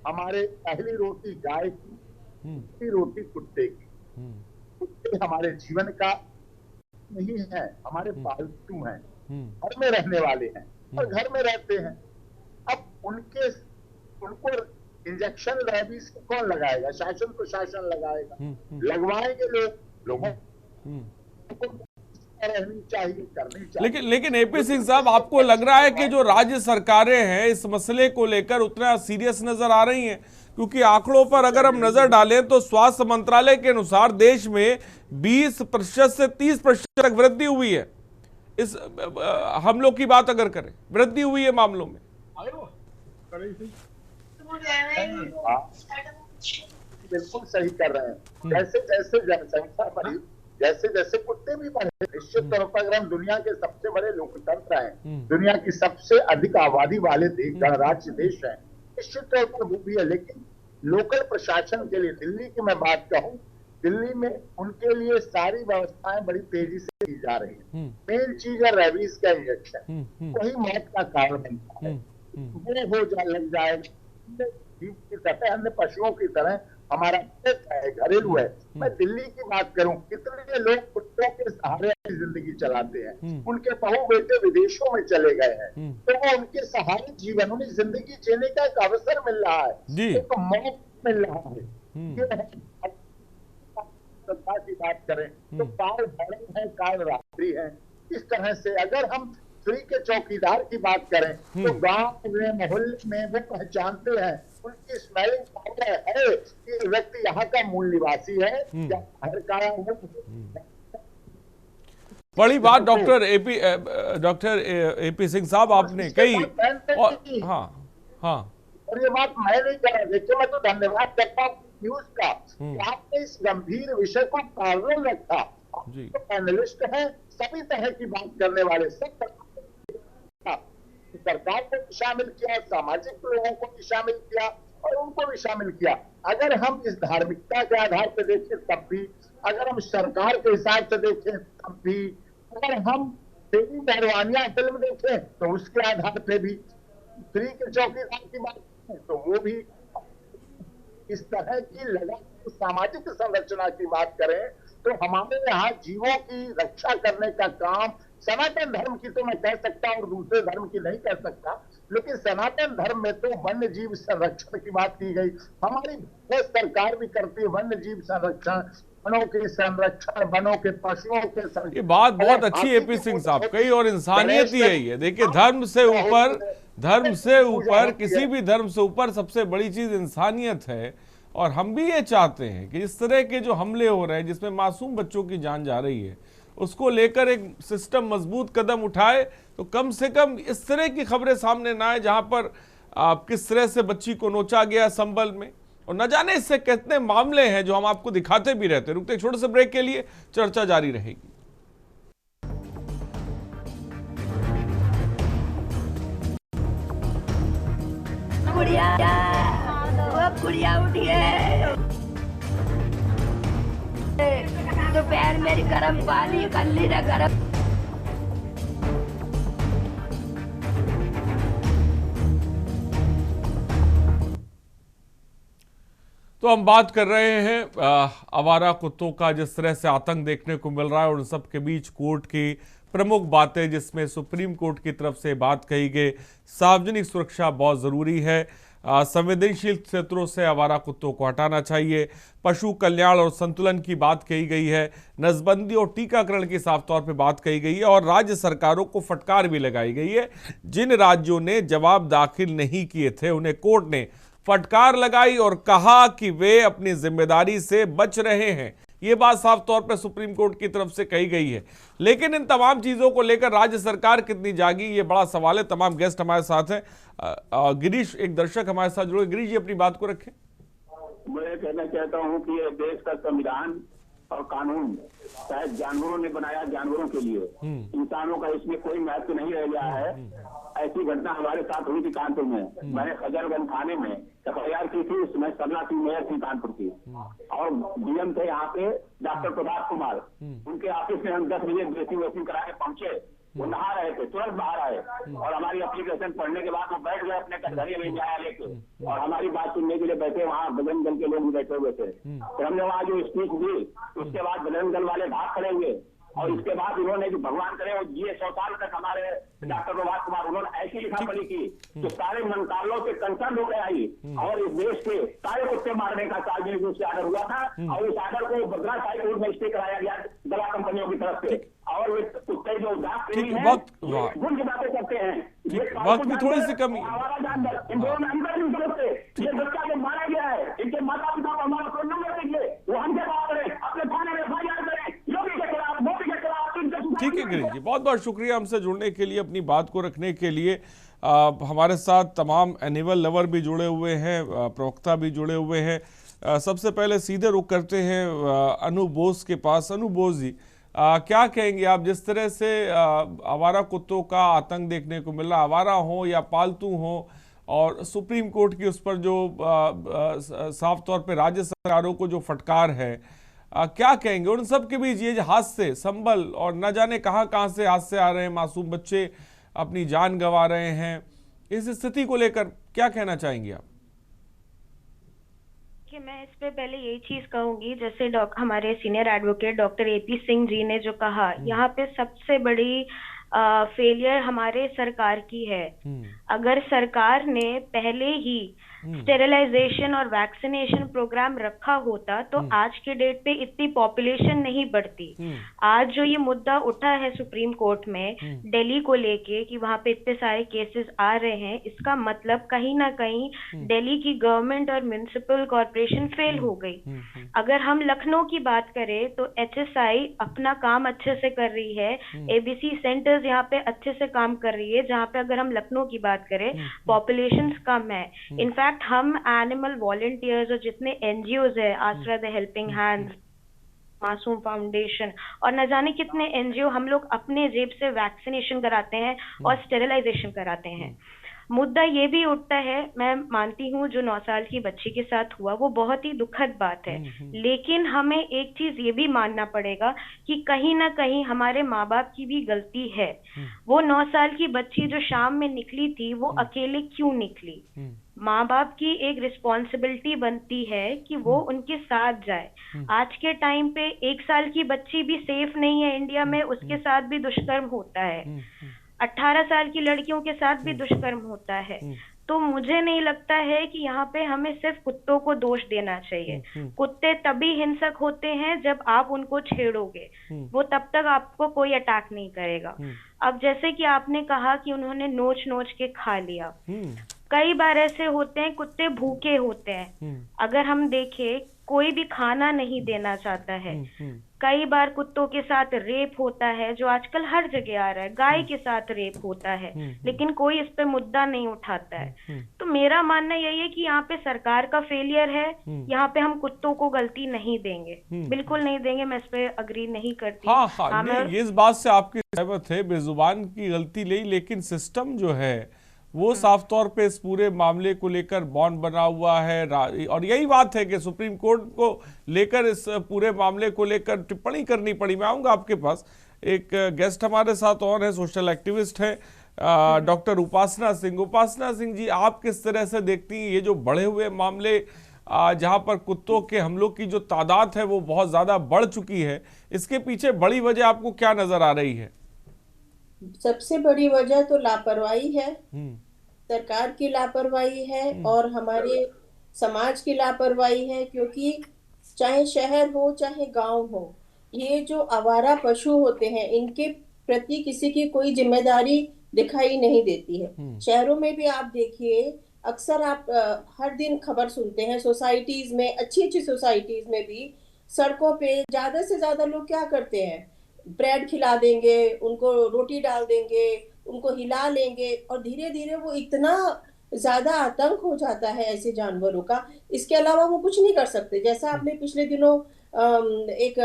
हमारे, पहली रोटी गाय की, दूसरी रोटी कुत्ते की। कुत्ते हमारे जीवन का नहीं है, हमारे पालतू हैं, घर में रहने वाले हैं और घर में रहते हैं। अब उनको इंजेक्शन रेबीज कौन लगाएगा? शासन प्रशासन लगाएगा, लगवाएंगे लोगों को रहनी चाहिए, करनी चाहिए। लेकिन एपी सिंह साहब, आपको लग रहा है कि जो राज्य सरकारें हैं इस मसले को लेकर उतना सीरियस नजर आ रही हैं? क्योंकि आंकड़ों पर अगर हम नजर डालें तो स्वास्थ्य मंत्रालय के अनुसार देश में 20% से 30% तक वृद्धि हुई है। इस हमलों की बात अगर करें, वृद्धि हुई है मामलों में। बिल्कुल सही कर रहे हैं। जैसे जैसे जनसंख्या बढ़ी, जैसे जैसे कुत्ते भी बढ़े, निश्चित तौर पर अगर हम दुनिया के सबसे बड़े लोकतंत्र हैं, दुनिया की सबसे अधिक आबादी वाले देश, गणराज्य देश है, निश्चित तौर पर वो भी है। लेकिन लोकल प्रशासन के लिए, दिल्ली की मैं बात कहूँ, दिल्ली में उनके लिए सारी व्यवस्थाएं बड़ी तेजी से की जा रही है। मेन चीज है रेबीज का इंजेक्शन, वही मौत का कारण बनता है। वो हो जा लग जाएगा जीव की तरह, अन्य पशुओं की तरह हमारा पेट है, घरेलू है। मैं दिल्ली की बात करूं, कितने लोग कुत्तों के सहारे अपनी जिंदगी चलाते हैं, उनके बहू बेटे विदेशों में चले गए हैं, तो वो उनके सहारे जीवन, उन्हें जिंदगी जीने का एक अवसर मिल रहा है, एक मौका मिल रहा है। की बात करें तो काल भैरव है, काल रात्रि है। इस तरह से अगर हम फ्री के चौकीदार की बात करें तो गांव में, मोहल्ले में वो पहचानते हैं, उनकी स्मेलिंग पावर है कि व्यक्ति यहाँ का मूल निवासी है या बाहर का है। बड़ी बात डॉक्टर एपी सिंह साहब आपने कही, और हाँ और ये बात मैं नहीं कर रहा। देखिए, मैं तो धन्यवाद करता हूँ न्यूज का, आपने इस गंभीर विषय को कारण रखा। तो पैनलिस्ट हैं, सभी तरह की बात करने वाले, सब सरकार को भी शामिल किया, सामाजिक लोगों को भी शामिल किया और उनको भी शामिल किया। अगर हम इस धार्मिकता के आधार पर देखें तब भी, अगर हम सरकार के हिसाब से देखें तब भी, अगर हम देवी पहलवानिया फिल्म देखें तो उसके आधार पर भी, फ्री के चौकीदार की बात करें तो वो भी, इस तरह की लगातार सामाजिक संरचना की बात करें तो हमारे यहाँ जीवों की रक्षा करने का काम, सनातन धर्म की तो मैं कह सकता हूँ और दूसरे धर्म की नहीं कह सकता, लेकिन सनातन धर्म में तो वन्य जीव संरक्षण की बात की गई। हमारी सरकार भी करती है वन्य जीव संरक्षण, वनों के संरक्षण, वनों के पशुओं के संरक्षण। ये बात बहुत अच्छी है एपी सिंह साहब कही, और इंसानियत ही है ये। देखिए, धर्म से ऊपर किसी भी धर्म से ऊपर सबसे बड़ी चीज इंसानियत है। और हम भी ये चाहते हैं कि इस तरह के जो हमले हो रहे हैं जिसमें मासूम बच्चों की जान जा रही है, उसको लेकर एक सिस्टम मजबूत कदम उठाए, तो कम से कम इस तरह की खबरें सामने ना आए जहां पर किस तरह से बच्ची को नोचा गया संभल में। और न जाने इससे कितने मामले हैं जो हम आपको दिखाते भी रहते हैं। रुकते छोटे से ब्रेक के लिए, चर्चा जारी रहेगी। गुड़िया उठी है, दोपहर मेरी गर्म पानी कर ली ना गर्म। तो हम बात कर रहे हैं आवारा कुत्तों का, जिस तरह से आतंक देखने को मिल रहा है, और उन सब के बीच कोर्ट की प्रमुख बातें, जिसमें सुप्रीम कोर्ट की तरफ से बात कही गई, सार्वजनिक सुरक्षा बहुत ज़रूरी है, संवेदनशील क्षेत्रों से आवारा कुत्तों को हटाना चाहिए, पशु कल्याण और संतुलन की बात कही गई है, नसबंदी और टीकाकरण की साफ तौर पे बात कही गई है, और राज्य सरकारों को फटकार भी लगाई गई है। जिन राज्यों ने जवाब दाखिल नहीं किए थे उन्हें कोर्ट ने फटकार लगाई और कहा कि वे अपनी जिम्मेदारी से बच रहे हैं। ये बात साफ तौर पर सुप्रीम कोर्ट की तरफ से कही गई है। लेकिन इन तमाम चीजों को लेकर राज्य सरकार कितनी जागी, ये बड़ा सवाल है। तमाम गेस्ट हमारे साथ हैं। गिरीश, एक दर्शक हमारे साथ जुड़े। गिरीश जी, अपनी बात को रखें। मैं कहना चाहता हूँ कि ये देश का संविधान और कानून शायद जानवरों ने बनाया, जानवरों के लिए, इंसानों का इसमें कोई महत्व नहीं रह गया है। ऐसी घटना हमारे साथ हुई थी कानपुर में। मैंने खजरगंज थाने में एफआईआर की थी, उसमें सरला सिंह मेयर थी कानपुर की, और डीएम थे यहाँ पे डॉक्टर प्रभात कुमार। उनके ऑफिस में हम 10 बजे ड्रेसिंग वेसिंग करा के पहुंचे। वो नहा रहे थे, तुरंत बाहर आए और हमारी एप्लीकेशन पढ़ने के बाद वो बैठ गए अपने कचहरी में जाया लेके, और हमारी बात सुनने के लिए बैठे। वहाँ बजरंग दल के लोग भी बैठे हुए थे। फिर हमने वहाँ जो स्पीच दी, उसके बाद बजरंग दल वाले भाग खड़े हुए, और इसके बाद उन्होंने जो भगवान करे वो ये 100 साल तक हमारे डॉक्टर प्रभात कुमार, उन्होंने ऐसी लिखा पढ़ी की तो सारे मंत्रालयों से कंसर्न हो गए आई, और इस देश के सारे कुत्ते मारने का सार्वजनिक रूप से आर्डर हुआ था, और उस आर्डर को मद्रास हाई कोर्ट में स्टे कराया गया दवा कंपनियों की तरफ से। और वे कुत्ते जो गुण की बातें करते हैं, वक्त की थोड़ी सी कमी, हमारा जानवर इन दोनों में अंदर नहीं करते। ये बच्चा जो मारा गया है, इनके माता पिता को हमारा फोन नंबर दीजिए, वो हमसे बात करें, अपने थाने में एफआईआर करें, योगी के खिलाफ, मोदी के खिलाफ। ठीक है गिरीश जी, बहुत बहुत शुक्रिया हमसे जुड़ने के लिए, अपनी बात को रखने के लिए। हमारे साथ तमाम एनिमल लवर भी जुड़े हुए हैं, प्रवक्ता भी जुड़े हुए हैं। सबसे पहले सीधे रुख करते हैं अनु बोस के पास। अनु बोस जी, क्या कहेंगे आप, जिस तरह से आवारा कुत्तों का आतंक देखने को मिल रहा, आवारा हो या पालतू हो, और सुप्रीम कोर्ट की उस पर जो साफ तौर पे राज्य सरकारों को जो फटकार है, क्या कहेंगे उन सब के बीच ये हादसे, संभल और न जाने कहां कहां से हादसे आ रहे हैं, मासूम बच्चे अपनी जान गंवा रहे हैं, इस स्थिति को लेकर क्या कहना चाहेंगे आप? कि मैं इस पे पहले यही चीज कहूंगी, जैसे हमारे senior advocate doctor AP Singh ji ने जो कहा, यहाँ पे सबसे बड़ी फेलियर हमारे सरकार की है। अगर सरकार ने पहले ही स्टेरिलाइजेशन और वैक्सीनेशन प्रोग्राम रखा होता तो आज के डेट पे इतनी पॉपुलेशन नहीं बढ़ती। आज जो ये मुद्दा उठा है सुप्रीम कोर्ट में दिल्ली को लेके कि वहां पे इतने सारे केसेस आ रहे हैं, इसका मतलब कहीं ना कहीं दिल्ली की गवर्नमेंट और म्युनिसिपल कॉर्पोरेशन फेल हो गई। अगर हम लखनऊ की बात करें तो एचएसआई अपना काम अच्छे से कर रही है, एबीसी सेंटर्स यहाँ पे अच्छे से काम कर रही है, जहाँ पे अगर हम लखनऊ की बात करें पॉपुलेशन कम है। इनफैक्ट हम एनिमल वॉलंटियर्स और जितने एनजीओज है, आसरा द हेल्पिंग हैंड्स, मासूम फाउंडेशन और न जाने कितने एनजीओ, हम लोग अपने जेब से वैक्सीनेशन कराते हैं और स्टेरिलाइजेशन कराते हैं। मुद्दा ये भी उठता है, मैं मानती हूँ जो 9 साल की बच्ची के साथ हुआ वो बहुत ही दुखद बात है, लेकिन हमें एक चीज ये भी मानना पड़ेगा कि कहीं ना कहीं हमारे माँ बाप की भी गलती है। वो 9 साल की बच्ची जो शाम में निकली थी वो अकेले क्यों निकली? माँ बाप की एक रिस्पॉन्सिबिलिटी बनती है कि वो उनके साथ जाए। आज के टाइम पे 1 साल की बच्ची भी सेफ नहीं है इंडिया में, उसके साथ भी दुष्कर्म होता है। 18 साल की लड़कियों के साथ भी दुष्कर्म होता है। तो मुझे नहीं लगता है कि यहाँ पे हमें सिर्फ कुत्तों को दोष देना चाहिए। कुत्ते तभी हिंसक होते हैं जब आप उनको छेड़ोगे, वो तब तक आपको कोई अटैक नहीं करेगा। अब जैसे कि आपने कहा कि उन्होंने नोच नोच के खा लिया, कई बार ऐसे होते हैं कुत्ते भूखे होते हैं। अगर हम देखें कोई भी खाना नहीं देना चाहता है। कई बार कुत्तों के साथ रेप होता है, जो आजकल हर जगह आ रहा है, गाय के साथ रेप होता है, लेकिन कोई इस पे मुद्दा नहीं उठाता है। तो मेरा मानना यही है कि यहाँ पे सरकार का फेलियर है, यहाँ पे हम कुत्तों को गलती नहीं देंगे, बिल्कुल नहीं देंगे, मैं इस पे अग्री नहीं करती। हाँ, इस बात से आपकी सहमत है, बेजुबान की गलती नहीं, लेकिन सिस्टम जो है वो साफ तौर पे इस पूरे मामले को लेकर बॉन्ड बना हुआ है। और यही बात है कि सुप्रीम कोर्ट को लेकर इस पूरे मामले को लेकर टिप्पणी करनी पड़ी। मैं आऊंगा आपके पास, एक गेस्ट हमारे साथ और है, सोशल एक्टिविस्ट है डॉक्टर उपासना सिंह। उपासना सिंह जी, आप किस तरह से देखती हैं ये जो बढ़े हुए मामले, जहां पर कुत्तों के हमलों की जो तादाद है वो बहुत ज्यादा बढ़ चुकी है, इसके पीछे बड़ी वजह आपको क्या नजर आ रही है? सबसे बड़ी वजह तो लापरवाही है, सरकार की लापरवाही है और हमारे समाज की लापरवाही है। क्योंकि चाहे शहर हो चाहे गांव हो, ये जो आवारा पशु होते हैं इनके प्रति किसी की कोई जिम्मेदारी दिखाई नहीं देती है। शहरों में भी आप देखिए, अक्सर आप हर दिन खबर सुनते हैं, सोसाइटीज में, अच्छी अच्छी सोसाइटीज में भी सड़कों पे ज्यादा से ज्यादा लोग क्या करते हैं, ब्रेड खिला देंगे, उनको रोटी डाल देंगे, उनको हिला लेंगे और धीरे धीरे वो इतना ज्यादा आतंक हो जाता है ऐसे जानवरों का। इसके अलावा वो कुछ नहीं कर सकते। जैसा आपने पिछले दिनों एक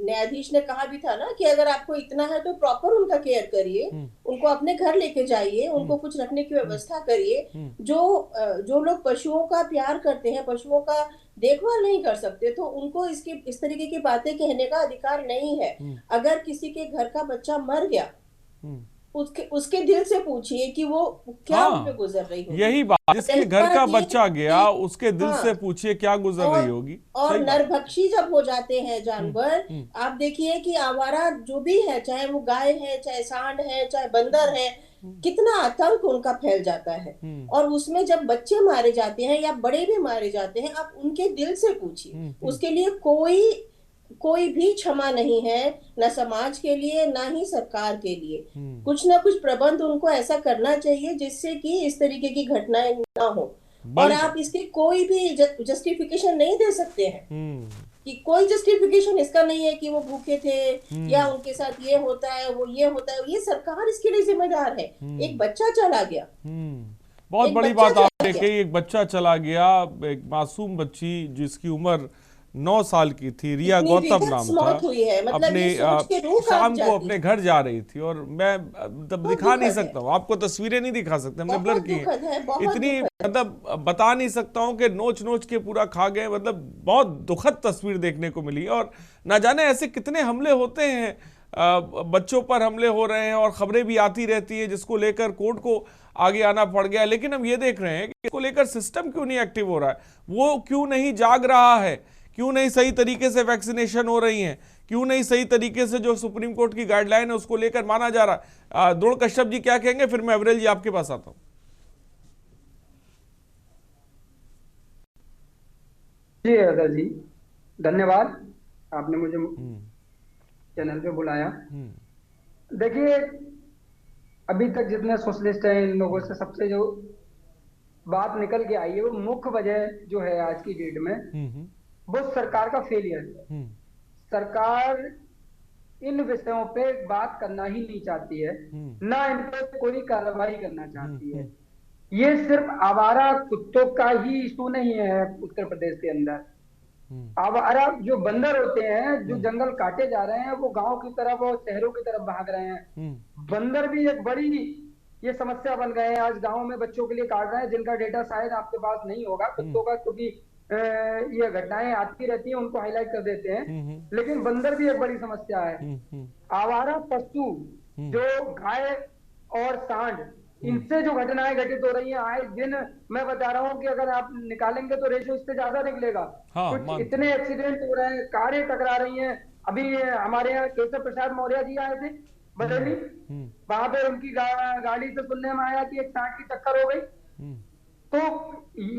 न्यायाधीश ने कहा भी था ना कि अगर आपको इतना है तो प्रॉपर उनका केयर करिए, उनको अपने घर लेके जाइए, उनको कुछ रखने की व्यवस्था करिए। जो लोग पशुओं का प्यार करते हैं, पशुओं का देखभाल नहीं कर सकते, तो उनको इस तरीके की बातें कहने का अधिकार नहीं है। अगर किसी के घर का बच्चा मर गया, उसके दिल से पूछिए कि वो क्या उन पे गुजर रही होगी। यही बात, जिसके घर का बच्चा गया उसके दिल से पूछिए क्या गुजर रही होगी। और नरभक्षी जब हो जाते हैं जानवर, आप देखिए कि आवारा जो भी है, चाहे वो गाय है, चाहे सांड है, चाहे बंदर है, कितना आतंक उनका फैल जाता है। और उसमें जब बच्चे मारे जाते हैं या बड़े भी मारे जाते हैं, आप उनके दिल से पूछिए, उसके लिए कोई भी क्षमा नहीं है, न समाज के लिए न ही सरकार के लिए। कुछ ना कुछ प्रबंध उनको ऐसा करना चाहिए जिससे कि इस तरीके की घटनाएं ना हो। और आप इसकी कोई भी जस्टिफिकेशन नहीं दे सकते हैं कि कोई जस्टिफिकेशन इसका नहीं है कि वो भूखे थे या उनके साथ ये होता है, वो ये होता है। ये सरकार इसके लिए जिम्मेदार है। एक बच्चा चला गया, बहुत बड़ी बात देखिए एक बच्चा चला गया, एक मासूम बच्ची जिसकी उम्र 9 साल की थी, रिया गौतम नाम था। हुई है, मतलब अपने ये सोच के रूह कांप शाम को जाती अपने घर जा रही थी, और मैं तब दिखा नहीं सकता हूँ आपको, तस्वीरें नहीं दिखा सकते, हमने ब्लर की हैं। इतनी मतलब बता नहीं सकता हूँ कि नोच नोच के पूरा खा गए, मतलब बहुत दुखद तस्वीर देखने को मिली। और ना जाने ऐसे कितने हमले होते हैं, बच्चों पर हमले हो रहे हैं और खबरें भी आती रहती है, जिसको लेकर कोर्ट को आगे आना पड़ गया। लेकिन हम ये देख रहे हैं कि इसको लेकर सिस्टम क्यों नहीं एक्टिव हो रहा है, वो क्यों नहीं जाग रहा है, क्यों नहीं सही तरीके से वैक्सीनेशन हो रही हैं, क्यों नहीं सही तरीके से जो सुप्रीम कोर्ट की गाइडलाइन है उसको लेकर माना जा रहा है। द्रोण कश्यप जी क्या कहेंगे, फिर मैं अविरल जी आपके पास आता हूं। जी अदा जी, धन्यवाद, आपने मुझे चैनल पे बुलाया। देखिए, अभी तक जितने सोशलिस्ट हैं इन लोगों से सबसे जो बात निकल के आई है, वो मुख्य वजह जो है आज की डेट में वो सरकार का फेलियर है। सरकार इन विषयों पे बात करना ही नहीं चाहती है, ना इन पे कोई कार्रवाई करना चाहती है। ये सिर्फ आवारा कुत्तों का ही इशू नहीं है उत्तर प्रदेश के अंदर। आवारा जो बंदर होते हैं, जो जंगल काटे जा रहे हैं, वो गांव की तरफ और शहरों की तरफ भाग रहे हैं। बंदर भी एक बड़ी ये समस्या बन गए हैं। आज गांव में बच्चों के लिए काट रहे हैं, जिनका डेटा शायद आपके पास नहीं होगा कुत्तों का, क्योंकि ये घटनाएं आती रहती हैं, उनको हाईलाइट कर देते हैं। लेकिन बंदर भी एक बड़ी समस्या है। आवारा पशु जो गाय और सांड, इनसे जो घटनाएं घटित हो रही हैं आए दिन, मैं बता रहा हूँ कि अगर आप निकालेंगे तो रेशो इससे ज्यादा निकलेगा। कुछ इतने एक्सीडेंट हो रहे हैं, कारें टकरा रही हैं। अभी हमारे यहाँ केशव प्रसाद मौर्य जी आए थे बरेली, वहां पे उनकी गाड़ी से सुनने में आया कि एक सांड की टक्कर हो गई। तो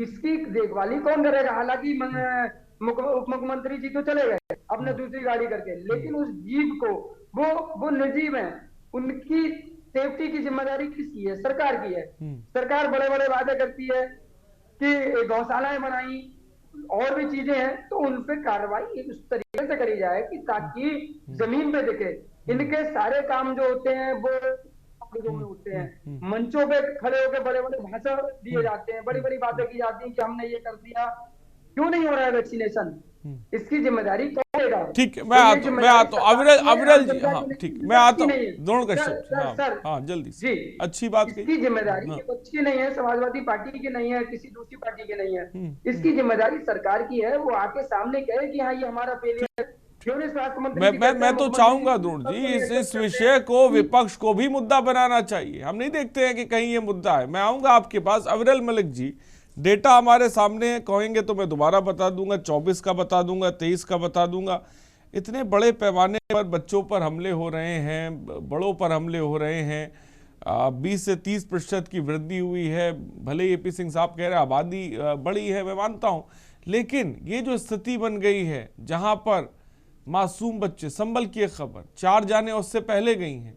इसकी देखभाली कौन करेगा? हालांकि उप मुख्यमंत्री जी तो चले गए अपने दूसरी गाड़ी करके, लेकिन उस जीव को वो निर्जीव है, उनकी सेफ्टी की जिम्मेदारी किसकी है? सरकार की है। सरकार बड़े बड़े वादे करती है कि गौशालाएं बनाई और भी चीजें हैं, तो उन पे कार्रवाई उस तरीके से करी जाए कि ताकि जमीन पे दिखे। इनके सारे काम जो होते हैं वो होते हैं, मंचों पे खड़े होकर बड़े बड़े भाषण दिए जाते हैं, बड़ी बड़ी बातें की जाती हैं कि हमने ये कर दिया। क्यों नहीं हो रहा है वैक्सीनेशन? इसकी जिम्मेदारी कौन लेगा? ठीक, मैं आता हूं अविरल जी। हाँ ठीक, मैं आता हूँ द्रोण कश्यप। हाँ जल्दी से, अच्छी बात की। इसकी जिम्मेदारी की नहीं है, समाजवादी पार्टी की नहीं है, किसी दूसरी पार्टी की नहीं है। इसकी जिम्मेदारी सरकार की है। वो आके सामने कहे कि हाँ ये हमारा फेलियर है। मैं तो चाहूंगा द्रोण जी, इस विषय को विपक्ष को भी मुद्दा बनाना चाहिए। हम नहीं देखते हैं कि कहीं ये मुद्दा है। मैं आऊंगा आपके पास। अविरल मलिक जी, डेटा हमारे सामने कहेंगे तो मैं दोबारा बता दूंगा, 24 का बता दूंगा, 23 का बता दूंगा। इतने बड़े पैमाने पर बच्चों पर हमले हो रहे हैं, बड़ों पर हमले हो रहे हैं। 20 से 30% की वृद्धि हुई है। भले एपी सिंह साहब कह रहे हैं आबादी बड़ी है, मैं मानता हूँ, लेकिन ये जो स्थिति बन गई है जहाँ पर मासूम बच्चे, संभल की एक खबर, 4 जाने उससे पहले गई हैं,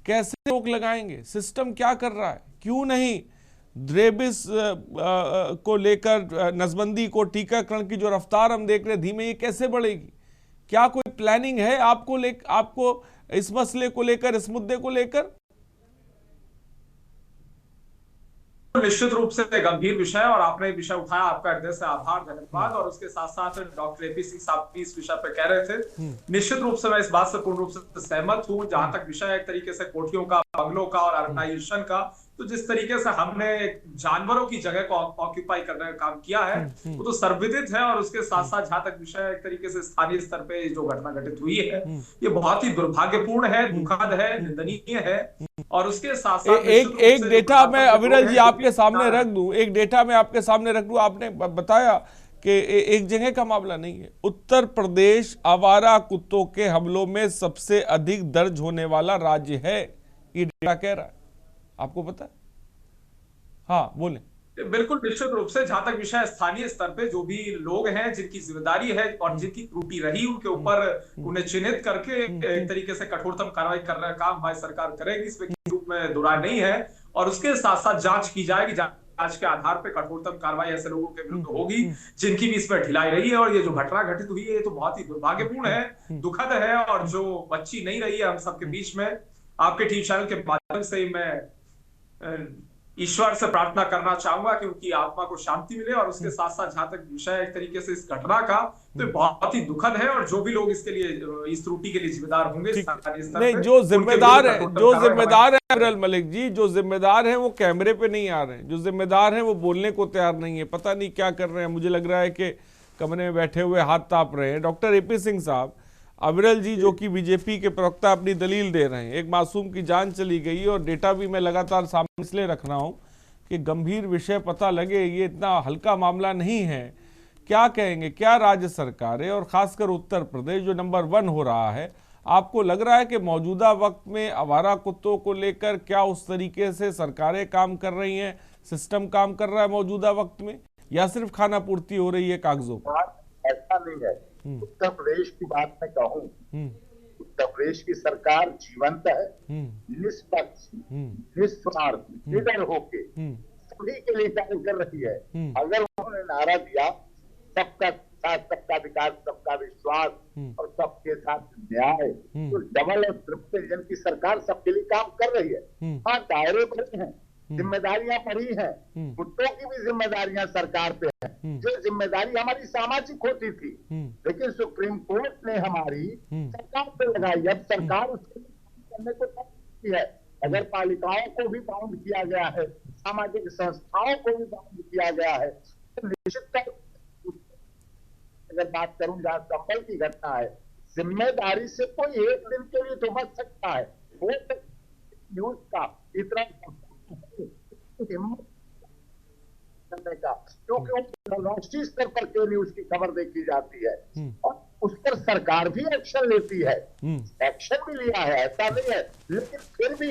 कैसे रोक लगाएंगे? सिस्टम क्या कर रहा है? क्यों नहीं रेबिस को लेकर नसबंदी को, टीकाकरण की जो रफ्तार हम देख रहे हैं धीमे, ये कैसे बढ़ेगी? क्या कोई प्लानिंग है आपको इस मसले को लेकर, इस मुद्दे को लेकर? निश्चित रूप से गंभीर विषय, और आपने विषय उठाया, आपका हृदय से आभार, धन्यवाद। और उसके साथ साथ डॉक्टर एपी सिंह साहब भी इस विषय पे कह रहे थे, निश्चित रूप से मैं इस बात से पूर्ण रूप से सहमत हूं। जहां तक विषय एक तरीके से कोठियों का, बंगलों का और अर्बनाइजेशन का, तो जिस तरीके से हमने जानवरों की जगह को ऑक्यूपाई करने का काम किया है वो तो सर्वविदित है। और उसके साथ साथ जहां तक विषय एक तरीके से स्थानीय स्तर पे जो घटना घटित हुई है, ये बहुत ही दुर्भाग्यपूर्ण है, दुखद है, निंदनीय है। और उसके साथ साथ एक डेटा मैं अविरल जी आपके सामने रख दूं, एक डेटा मैं आपके सामने रख दूं। आपने बताया कि एक जगह का मामला नहीं है, उत्तर प्रदेश आवारा कुत्तों के हमलों में सबसे अधिक दर्ज होने वाला राज्य है, ये डेटा कह रहा है। आपको पता है? हाँ बोलें। बिल्कुल, निश्चित रूप से जहां तक विषय स्थानीय स्तर पे जो भी लोग हैं जिनकी जिम्मेदारी है और जिनकी त्रुटि रही, उनके ऊपर उन्हें चिन्हित करके एक तरीके से कठोरतम कार्रवाई करने का काम हमारी सरकार करेगी, इसमें किसी रूप में दुराय नहीं है। और उसके साथ साथ जांच की जाएगी, जांच के आधार पे कठोरतम कार्रवाई ऐसे लोगों के विरुद्ध होगी जिनकी भी इसमें ढिलाई रही है। और ये जो घटना घटित हुई है ये तो बहुत ही दुर्भाग्यपूर्ण है, दुखद है। और जो बच्ची नहीं रही है हम सबके बीच में, आपके टीवी चैनल के माध्यम से मैं ईश्वर से प्रार्थना करना चाहूंगा कि उनकी आत्मा को शांति मिले। और उसके साथ साथ जहां तक विषय एक तरीके से इस घटना का, तो बहुत ही दुखद है और जो भी लोग इसके लिए इस त्रुटि के लिए जिम्मेदार होंगे नहीं, जो जिम्मेदार है अब्दुल मलिक जी, जो जिम्मेदार है वो कैमरे पे नहीं आ रहे हैं, जो जिम्मेदार है वो बोलने को तैयार नहीं है, पता नहीं क्या कर रहे हैं। मुझे लग रहा है कि कमरे में बैठे हुए हाथ ताप रहे हैं। डॉक्टर एपी सिंह साहब, अविरल जी जो कि बीजेपी के प्रवक्ता अपनी दलील दे रहे हैं, एक मासूम की जान चली गई और डेटा भी मैं लगातार सामने इसलिए रख रहा हूं कि गंभीर विषय पता लगे, ये इतना हल्का मामला नहीं है। क्या कहेंगे, क्या राज्य सरकारें और खासकर उत्तर प्रदेश जो नंबर 1 हो रहा है, आपको लग रहा है कि मौजूदा वक्त में आवारा कुत्तों को लेकर क्या उस तरीके से सरकारें काम कर रही हैं, सिस्टम काम कर रहा है मौजूदा वक्त में, या सिर्फ खाना पूर्ति हो रही है कागजों पर? ऐसा नहीं है। उत्तर प्रदेश की बात मैं कहूँ, उत्तर प्रदेश की सरकार जीवंत है, निष्पक्ष, निस्वार्थ, निडर होके सभी के लिए कार्य कर रही है। अगर उन्होंने नारा दिया सबका साथ, सबका विकास, सबका विश्वास और सबके साथ न्याय, तो डबल और ट्रिपल जन की सरकार सबके लिए काम कर रही है। हाँ, दायरे बड़े हैं, जिम्मेदारियां बड़ी हैं, कुत्तों की भी जिम्मेदारियां सरकार पे है, जो जिम्मेदारी हमारी सामाजिक होती थी, लेकिन सुप्रीम कोर्ट ने हमारी सरकार पे लगाई। अब सरकार उसके करने को तैयार है। अगर पालिकाओं को भी बाउंड किया गया है, सामाजिक संस्थाओं को भी बाउंड किया गया है, तो निश्चित अगर बात करूं जहां संभल की घटना है, जिम्मेदारी से कोई एक दिन के लिए तो बच सकता है। वो न्यूज का इतना हिम्मत करने का, क्योंकि राष्ट्रीय स्तर पर क्यों न्यूज की खबर देखी जाती है और उस पर सरकार भी एक्शन लेती है, एक्शन भी लिया है, ऐसा नहीं है, लेकिन फिर भी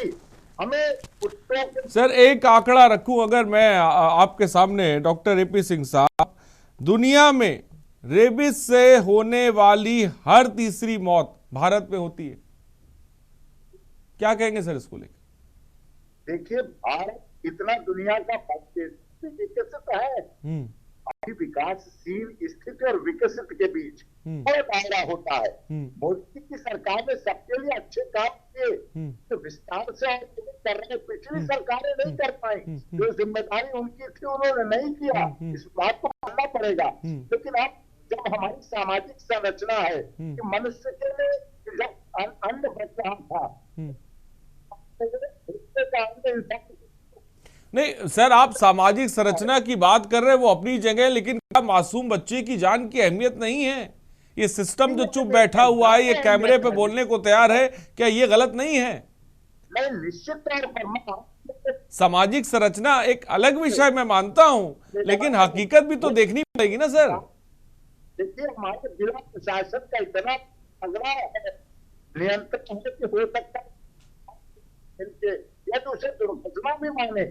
हमें कुत्तों के... सर, एक आंकड़ा रखूं अगर मैं आपके सामने, डॉक्टर एपी सिंह साहब, दुनिया में रेबिस से होने वाली हर तीसरी मौत भारत में होती है। क्या कहेंगे सर इसको लेकर? देखिए, भारत इतना दुनिया का विकसित है, अभी विकासशील स्थिति और विकसित के बीच बड़ा दायरा होता है। मोदी की सरकार ने सबके लिए अच्छे काम किए, तो विस्तार से कर रहे, पिछली सरकारें नहीं कर पाई, जो जिम्मेदारी उनकी थी उन्होंने नहीं किया, इस बात को मानना पड़ेगा। लेकिन अब जब हमारी सामाजिक संरचना है कि मनुष्य के लिए जब अन्न बच रहा था, नहीं सर, आप सामाजिक संरचना की बात कर रहे हैं, वो अपनी जगह, लेकिन क्या मासूम बच्चे की जान की अहमियत नहीं है? ये सिस्टम जो चुप बैठा हुआ है, ये कैमरे पे बोलने को तैयार है, क्या ये गलत नहीं है? नहीं, निश्चित तौर पर सामाजिक संरचना एक अलग विषय मैं मानता हूं, लेकिन हकीकत भी तो देखनी पड़ेगी ना सर। देखिए, हमारे जिला प्रशासन का इतना तगड़ा नियंत्रण हो सकता है या तो उसे दुर्घटना भी माने,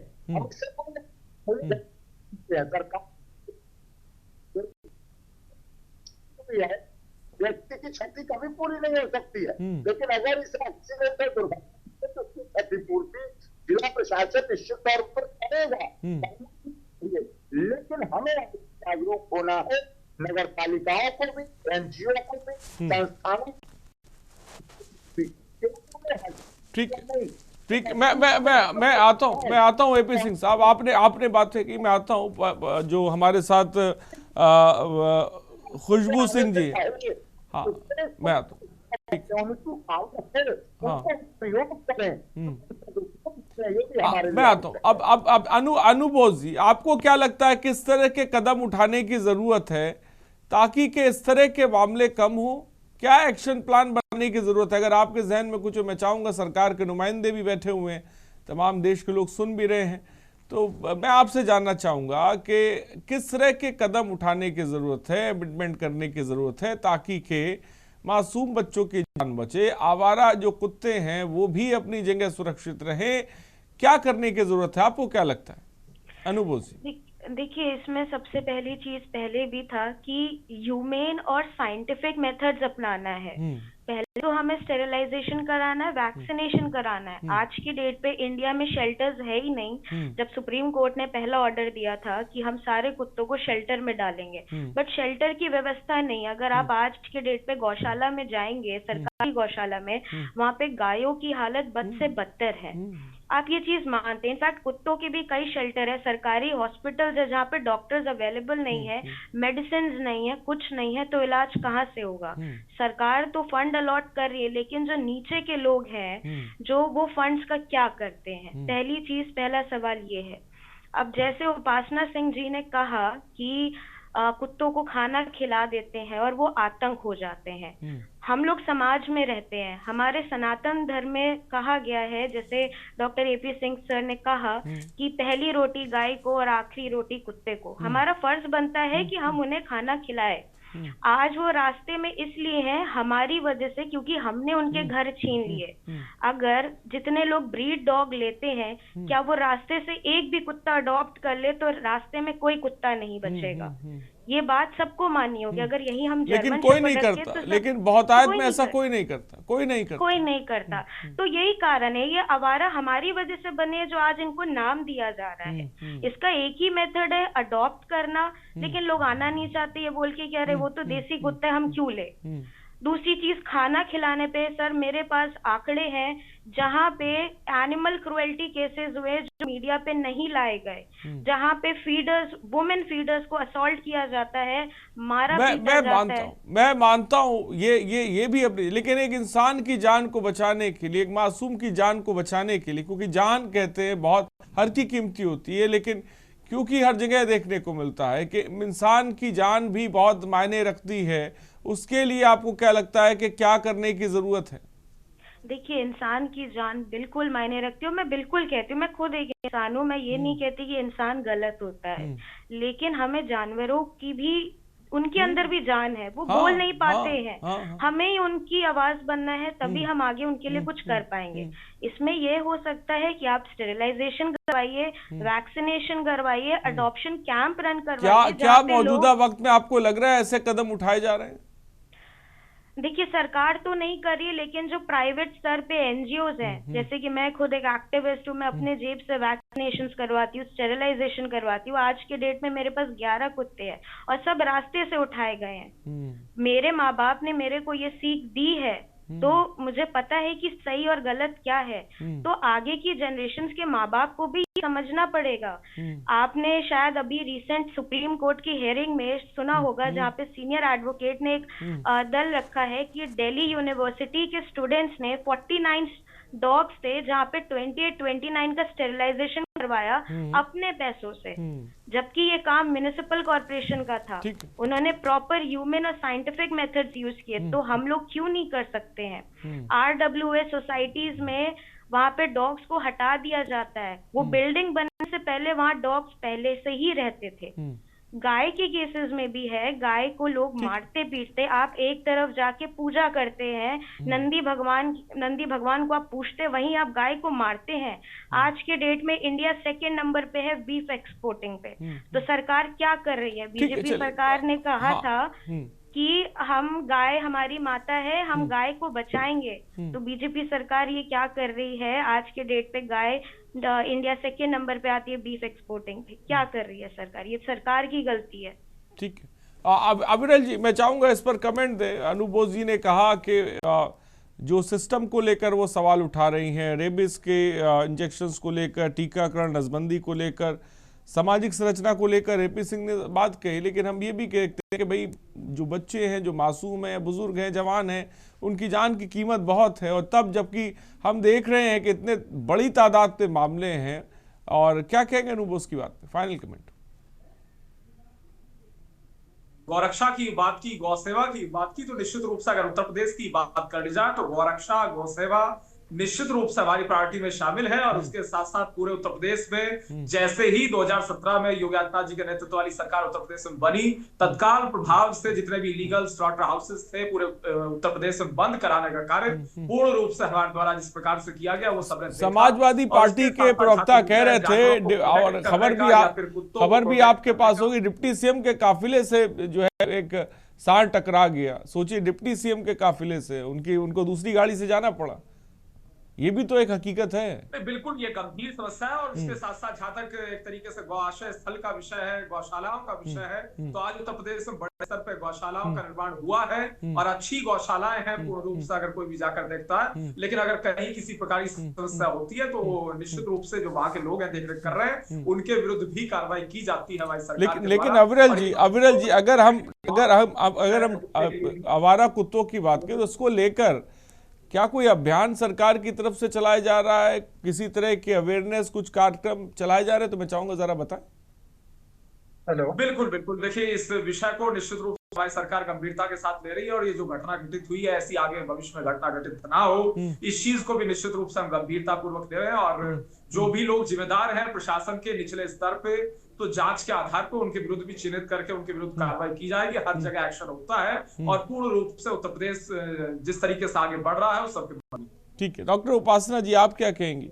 व्यक्ति की क्षति कभी पूरी नहीं हो सकती है, लेकिन अगर इस एक्सीडेंट है, दुर्घटना, तो उसकी क्षतिपूर्ति जिला प्रशासन निश्चित तौर पर करेगा। लेकिन हमें जागरूक होना है, नगर पालिकाओं को भी, एनजीओ को भी, संस्थानों ठीक, मैं आता हूं एपी सिंह साहब, आपने बात की, मैं आता हूं जो हमारे साथ खुशबू सिंह जी। हाँ, मैं आता हूँ। मैं आता हूँ। अब अनुभव जी, आपको क्या लगता है किस तरह के कदम उठाने की जरूरत है ताकि के इस तरह के मामले कम हो? क्या एक्शन प्लान बनाने की जरूरत है? अगर आपके जहन में कुछ, मैं चाहूंगा सरकार के नुमाइंदे भी बैठे हुए हैं, तमाम देश के लोग सुन भी रहे हैं, तो मैं आपसे जानना चाहूंगा कि किस तरह के कदम उठाने की जरूरत है, इम्प्लीमेंट करने की जरूरत है ताकि के मासूम बच्चों की जान बचे, आवारा जो कुत्ते हैं वो भी अपनी जगह सुरक्षित रहे। क्या करने की जरूरत है, आपको क्या लगता है? अनुभव जी। देखिए, इसमें सबसे पहली चीज पहले भी था कि ह्यूमेन और साइंटिफिक मेथड्स अपनाना है। पहले तो हमें स्टेरिलाइजेशन कराना है, वैक्सीनेशन कराना है। आज की डेट पे इंडिया में शेल्टर्स है ही नहीं। जब सुप्रीम कोर्ट ने पहला ऑर्डर दिया था कि हम सारे कुत्तों को शेल्टर में डालेंगे, बट शेल्टर की व्यवस्था नहीं। अगर आप आज के डेट पे गौशाला में जाएंगे, सरकारी गौशाला में, वहां पे गायों की हालत बद से बदतर है। आप ये चीज मानते हैं? इनफैक्ट कुत्तों के भी कई शेल्टर है, सरकारी हॉस्पिटल्स है जहाँ पे डॉक्टर्स अवेलेबल नहीं है, मेडिसिन नहीं है, कुछ नहीं है, तो इलाज कहाँ से होगा? सरकार तो फंड अलॉट कर रही है, लेकिन जो नीचे के लोग हैं जो वो फंड्स का क्या करते हैं? पहली चीज, पहला सवाल ये है। अब जैसे उपासना सिंह जी ने कहा कि कुत्तों को खाना खिला देते हैं और वो आतंक हो जाते हैं। हम लोग समाज में रहते हैं, हमारे सनातन धर्म में कहा गया है, जैसे डॉक्टर एपी सिंह सर ने कहा कि पहली रोटी गाय को और आखिरी रोटी कुत्ते को। हमारा फर्ज बनता है कि हम उन्हें खाना खिलाए। आज वो रास्ते में इसलिए हैं हमारी वजह से, क्योंकि हमने उनके घर छीन लिए। अगर जितने लोग ब्रीड डॉग लेते हैं, क्या वो रास्ते से एक भी कुत्ता अडॉप्ट कर ले तो रास्ते में कोई कुत्ता नहीं बचेगा। ये बात सबको माननी होगी। अगर यही हम लेकिन कोई नहीं करता, तो लेकिन बहुतायत में ऐसा कोई नहीं करता, कोई नहीं करता। तो यही कारण है, ये आवारा हमारी वजह से बने जो आज इनको नाम दिया जा रहा है। इसका एक ही मेथड है, अडॉप्ट करना, लेकिन लोग आना नहीं चाहते, ये बोल के कि अरे वो तो देसी कुत्ता है, हम क्यों ले। दूसरी चीज, खाना खिलाने पे सर मेरे पास आंकड़े हैं जहाँ पे एनिमल क्रुएल्टी केसेस हुए जो मीडिया पे नहीं लाए गए, जहाँ पे फीडर्स, वुमेन फीडर्स को असॉल्ट किया जाता है, मारा पीटा जाता है। मैं मानता हूँ ये भी अपनी, लेकिन एक इंसान की जान को बचाने के लिए, एक मासूम की जान को बचाने के लिए, क्योंकि जान कहते हैं बहुत हर की कीमती होती है, लेकिन क्योंकि हर जगह देखने को मिलता है कि इंसान की जान भी बहुत मायने रखती है, उसके लिए आपको क्या लगता है कि क्या करने की जरूरत है? देखिए, इंसान की जान बिल्कुल मायने रखती हूँ, मैं बिल्कुल कहती हूँ, मैं खुद एक इंसान हूँ, मैं ये नहीं कहती कि इंसान गलत होता है, लेकिन हमें जानवरों की भी, उनके अंदर भी जान है, वो बोल नहीं पाते हैं। हमें ही उनकी आवाज बनना है, तभी हम आगे उनके लिए कुछ कर पाएंगे। इसमें ये हो सकता है कि आप स्टेरिलाइजेशन करवाइए, वैक्सीनेशन करवाइए, अडॉप्शन कैंप रन करवाइए। क्या मौजूदा वक्त में आपको लग रहा है ऐसे कदम उठाए जा रहे हैं? देखिए, सरकार तो नहीं कर रही है, लेकिन जो प्राइवेट स्तर पे एनजीओज हैं, जैसे कि मैं खुद एक एक्टिविस्ट हूँ, मैं अपने जेब से वैक्सीनेशन करवाती हूँ, स्टेरिलाइजेशन करवाती हूँ। आज के डेट में मेरे पास 11 कुत्ते हैं और सब रास्ते से उठाए गए हैं। मेरे माँ बाप ने मेरे को ये सीख दी है, तो मुझे पता है कि सही और गलत क्या है। तो आगे की जनरेशन्स के माँ बाप को भी समझना पड़ेगा। आपने शायद अभी रिसेंट सुप्रीम कोर्ट की हियरिंग में सुना होगा, जहाँ पे सीनियर एडवोकेट ने एक दल रखा है कि दिल्ली यूनिवर्सिटी के स्टूडेंट्स ने 49 डॉग्स थे जहाँ पे 28-29 का स्टेरिलाइजेशन करवाया अपने पैसों से, जबकि ये काम म्युनिसिपल कॉर्पोरेशन का था। उन्होंने प्रॉपर ह्यूमन और साइंटिफिक मेथड्स यूज किए, तो हम लोग क्यों नहीं कर सकते हैं? RWA सोसाइटीज में वहां पे डॉग्स को हटा दिया जाता है, वो बिल्डिंग बनने से पहले वहां डॉग्स पहले से ही रहते थे। गाय के केसेस में भी है, गाय को लोग मारते पीटते, आप एक तरफ जाके पूजा करते हैं, नंदी भगवान को आप पूछते, वहीं आप गाय को मारते हैं। आज के डेट में इंडिया 2nd नंबर पे है बीफ एक्सपोर्टिंग पे। तो सरकार क्या कर रही है? बीजेपी सरकार ने कहा था कि हम, गाय हमारी माता है, हम गाय को बचाएंगे। तो बीजेपी सरकार ये क्या कर रही है? आज के डेट पे गाय इंडिया 2nd नंबर पे आती है बीफ एक्सपोर्टिंग पे। क्या कर रही है सरकार? ये सरकार की गलती है। ठीक है, अविरल जी मैं चाहूंगा इस पर कमेंट दे। अनूप बोस जी ने कहा कि जो सिस्टम को लेकर वो सवाल उठा रही हैं, रेबिस के इंजेक्शंस को लेकर, टीकाकरण, नसबंदी को लेकर, सामाजिक संरचना को लेकर एपी सिंह ने बात कही, लेकिन हम ये भी कहते हैं कि भाई जो बच्चे हैं, जो मासूम हैं, बुजुर्ग हैं, जवान हैं, उनकी जान की कीमत बहुत है। और तब जबकि हम देख रहे हैं कि इतने बड़ी तादाद में मामले हैं, और क्या कहेंगे अनूप बोस की बात पे? Final comment. गौरक्षा की बात की, गौसेवा की बात की, तो निश्चित रूप से अगर उत्तर प्रदेश की बात कर ली जाए तो गौरक्षा, गौसेवा निश्चित रूप से हमारी प्रायोरिटी में शामिल है। और उसके साथ साथ पूरे उत्तर प्रदेश में जैसे ही 2017 में योगी आदित्यनाथ जी के नेतृत्व वाली सरकार उत्तर प्रदेश में बनी, तत्काल प्रभाव से जितने भी इलीगल स्लॉटर हाउसेस थे पूरे उत्तर प्रदेश में बंद कराने का कार्य पूर्ण रूप से हमारे द्वारा जिस प्रकार से किया गया वो सबने समाजवादी पार्टी के प्रवक्ता कह रहे थे, और खबर भी आपके पास होगी, डिप्टी सीएम के काफिले से जो है एक सार टकरा गया। सोचिए, डिप्टी सीएम के काफिले से उनको दूसरी गाड़ी से जाना पड़ा। ये भी तो एक हकीकत है। बिल्कुल ये गंभीर समस्या है, और इसके साथ साथ जहां तक एक तरीके से गौआश्रय स्थल का विषय है, गौशालाओं का विषय है, तो आज उत्तर प्रदेश में बड़े स्तर पर गौशालाओं का निर्माण हुआ है और अच्छी गौशालाएं हैं पूर्ण रूप से, अगर कोई भी जाकर देखता है। लेकिन अगर कहीं किसी प्रकार की समस्या होती है तो निश्चित रूप से जो वहां के लोग हैं, देख रेख कर रहे हैं, उनके विरुद्ध भी कार्रवाई की जाती है हमारी सरकार। लेकिन अविरल जी अगर हम आवारा कुत्तों की बात करें तो उसको लेकर क्या कोई अभियान सरकार की तरफ से चलाया जा रहा है, किसी तरह के अवेयरनेस कुछ कार्यक्रम चलाए जा रहे हैं? तो मैं चाहूंगा जरा बताएं। हेलो। बिल्कुल बिल्कुल, देखिए इस विषय को निश्चित रूप से हमारी सरकार गंभीरता के साथ ले रही है, और ये जो घटना घटित हुई है ऐसी आगे भविष्य में घटना घटित ना हो, इस चीज को भी निश्चित रूप से हम गंभीरता पूर्वक ले रहे हैं। और जो भी लोग जिम्मेदार हैं प्रशासन के निचले स्तर पे, तो जांच के आधार पर उनके विरुद्ध भी चिन्हित करके उनके विरुद्ध कार्रवाई की जाएगी। हर जगह एक्शन होता है और पूर्ण रूप से उत्तर प्रदेश जिस तरीके से आगे बढ़ रहा है उस सबके। ठीक है, डॉक्टर उपासना जी आप क्या कहेंगी,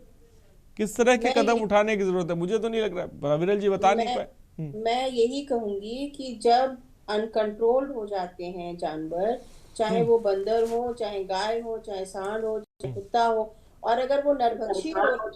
किस तरह के कदम उठाने की जरूरत है? मुझे तो नहीं लग रहा, अविरल जी बता नहीं पाए। मैं यही कहूंगी कि जब अनकंट्रोल्ड हो जाते हैं जानवर, चाहे वो बंदर हो, चाहे गाय हो, चाहे सांड हो, चाहे कुत्ता हो, और अगर वो नरभक्षी हो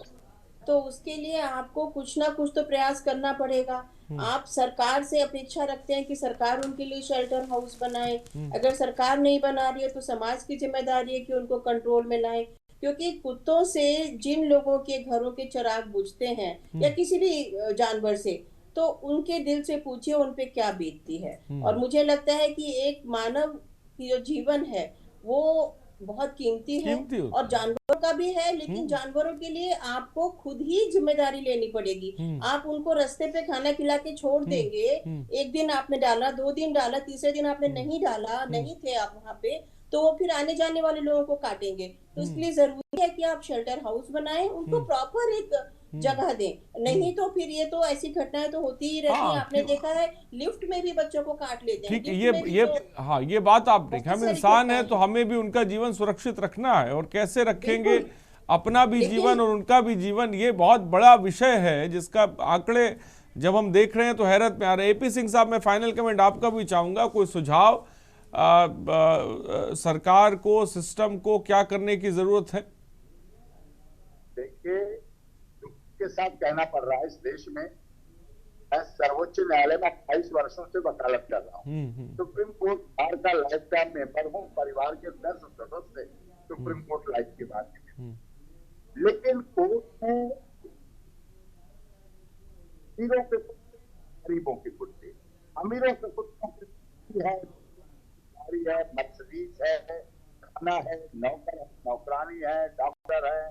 तो उसके लिए आपको कुछ ना कुछ तो प्रयास करना पड़ेगा। आप सरकार से अपेक्षा रखते हैं कि सरकार उनके लिए शेल्टर हाउस बनाए, अगर सरकार नहीं बना रही है तो समाज की जिम्मेदारी है कि उनको कंट्रोल में लाए, क्योंकि कुत्तों से जिन लोगों के घरों के चिराग बुझते हैं या किसी भी जानवर से, तो उनके दिल से पूछिए उन पे क्या बीतती है। और मुझे लगता है कि एक मानव की जो जीवन है वो बहुत कीमती है और जानवरों का भी है, लेकिन जानवरों के लिए आपको खुद ही जिम्मेदारी लेनी पड़ेगी। आप उनको रास्ते पे खाना खिला के छोड़ देंगे, एक दिन आपने डाला, 2 दिन डाला, तीसरे दिन आपने नहीं डाला, नहीं थे आप वहाँ पे, तो वो फिर आने जाने वाले लोगों को काटेंगे। तो इसलिए जरूरी है कि आप शेल्टर हाउस बनाएं, उनको प्रॉपर एक जगह दें, नहीं तो फिर ये तो ऐसी घटनाएं तो होती ही रहती हैं। आपने देखा है लिफ्ट में भी बच्चों को काट लेते हैं। ठीक, ये बात आप देखें, हम इंसान हैं तो हमें भी उनका जीवन सुरक्षित रखना है, और कैसे रखेंगे अपना भी जीवन और उनका भी जीवन, ये बहुत बड़ा विषय है जिसका आंकड़े जब हम देख रहे हैं तो हैरत में आ रहे हैं। एपी सिंह साहब, मैं फाइनल कमेंट आपका भी चाहूंगा, कोई सुझाव सरकार को, सिस्टम को क्या करने की जरूरत है? देखिए, के साथ कहना पड़ रहा है इस देश में, मैं सर्वोच्च न्यायालय में 28 वर्षों से वकालत कर रहा हूँ, सुप्रीम कोर्ट बार का लाइफ टाइम मेंबर हूँ, परिवार के 10 सदस्य सुप्रीम कोर्ट लाइफ के बाद, लेकिन कोर्ट में अमीरों के गरीबों के कुत्ते, अमीरों के कुत्तों की है, गाड़ी है, मर्सिडीज है, खाना है, नौकर नौकरानी है, डॉक्टर है,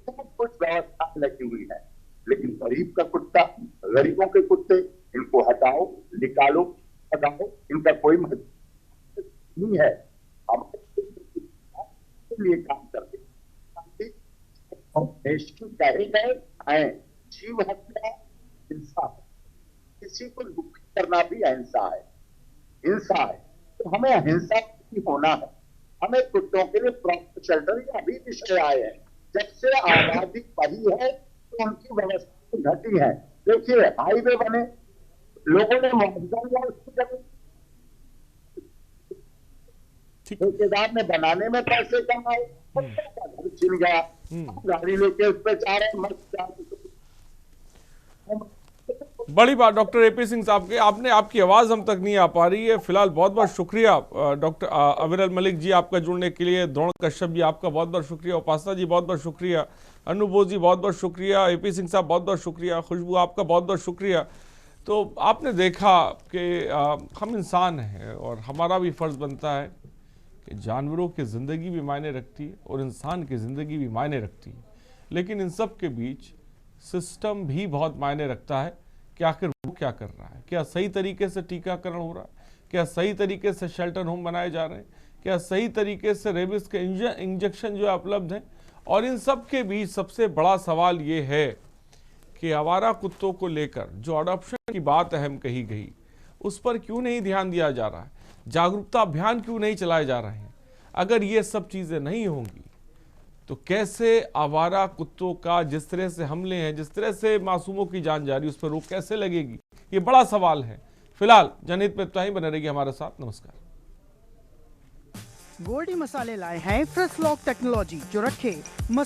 सब कुछ व्यवस्था लगी हुई है। लेकिन गरीब का कुत्ता, गरीबों के कुत्ते, इनको हटाओ, निकालो, हटाओ, इनका कोई महत्व नहीं है। हम इसके लिए काम करते हैं, कहे गए आए, जीव हत्या हिंसा है, किसी को दुखी करना भी अहिंसा है, हिंसा है, तो हमें अहिंसा होना है। हमें कुत्तों के लिए प्रॉपर शेल्टर अभी विषय आए हैं, जब से आबादी बढ़ी है तो उनकी व्यवस्था घटी है। देखिए, हाईवे बने, लोगों ने मुआवजा लिया, उसकी जगह ठेकेदार ने बनाने में पैसे कमाए, घर छिन गया, गाड़ी लेके उस पर जा रहे मस्त। बड़ी बात डॉक्टर एपी सिंह साहब के, आपकी आवाज़ हम तक नहीं आ पा रही है। फिलहाल बहुत बहुत शुक्रिया डॉक्टर अविरल मलिक जी आपका जुड़ने के लिए, द्रोण कश्यप जी आपका बहुत बहुत शुक्रिया, उपासना जी बहुत बहुत शुक्रिया, अनुभव जी बहुत बहुत शुक्रिया, एपी सिंह साहब बहुत बहुत शुक्रिया, खुशबू आपका बहुत बहुत शुक्रिया। तो आपने देखा कि हम इंसान हैं और हमारा भी फ़र्ज़ बनता है कि जानवरों की ज़िंदगी भी मायने रखती है और इंसान की ज़िंदगी भी मायने रखती है, लेकिन इन सब के बीच सिस्टम भी बहुत मायने रखता है कि आखिर वो क्या कर रहा है। क्या सही तरीके से टीकाकरण हो रहा है? क्या सही तरीके से शेल्टर होम बनाए जा रहे हैं? क्या सही तरीके से रेबिस के इंजेक्शन जो है उपलब्ध हैं? और इन सब के बीच सबसे बड़ा सवाल ये है कि आवारा कुत्तों को लेकर जो अडॉप्शन की बात अहम कही गई, उस पर क्यों नहीं ध्यान दिया जा रहा है? जागरूकता अभियान क्यों नहीं चलाए जा रहे हैं? अगर ये सब चीज़ें नहीं होंगी तो कैसे आवारा कुत्तों का जिस तरह से हमले हैं, जिस तरह से मासूमों की जान जा रही, उस पर रोक कैसे लगेगी? ये बड़ा सवाल है। फिलहाल जनहित में इतना ही, बने रहिए हमारे साथ। नमस्कार। गोल्डी मसाले लाए हैं फ्रेश लॉक टेक्नोलॉजी, जो रखे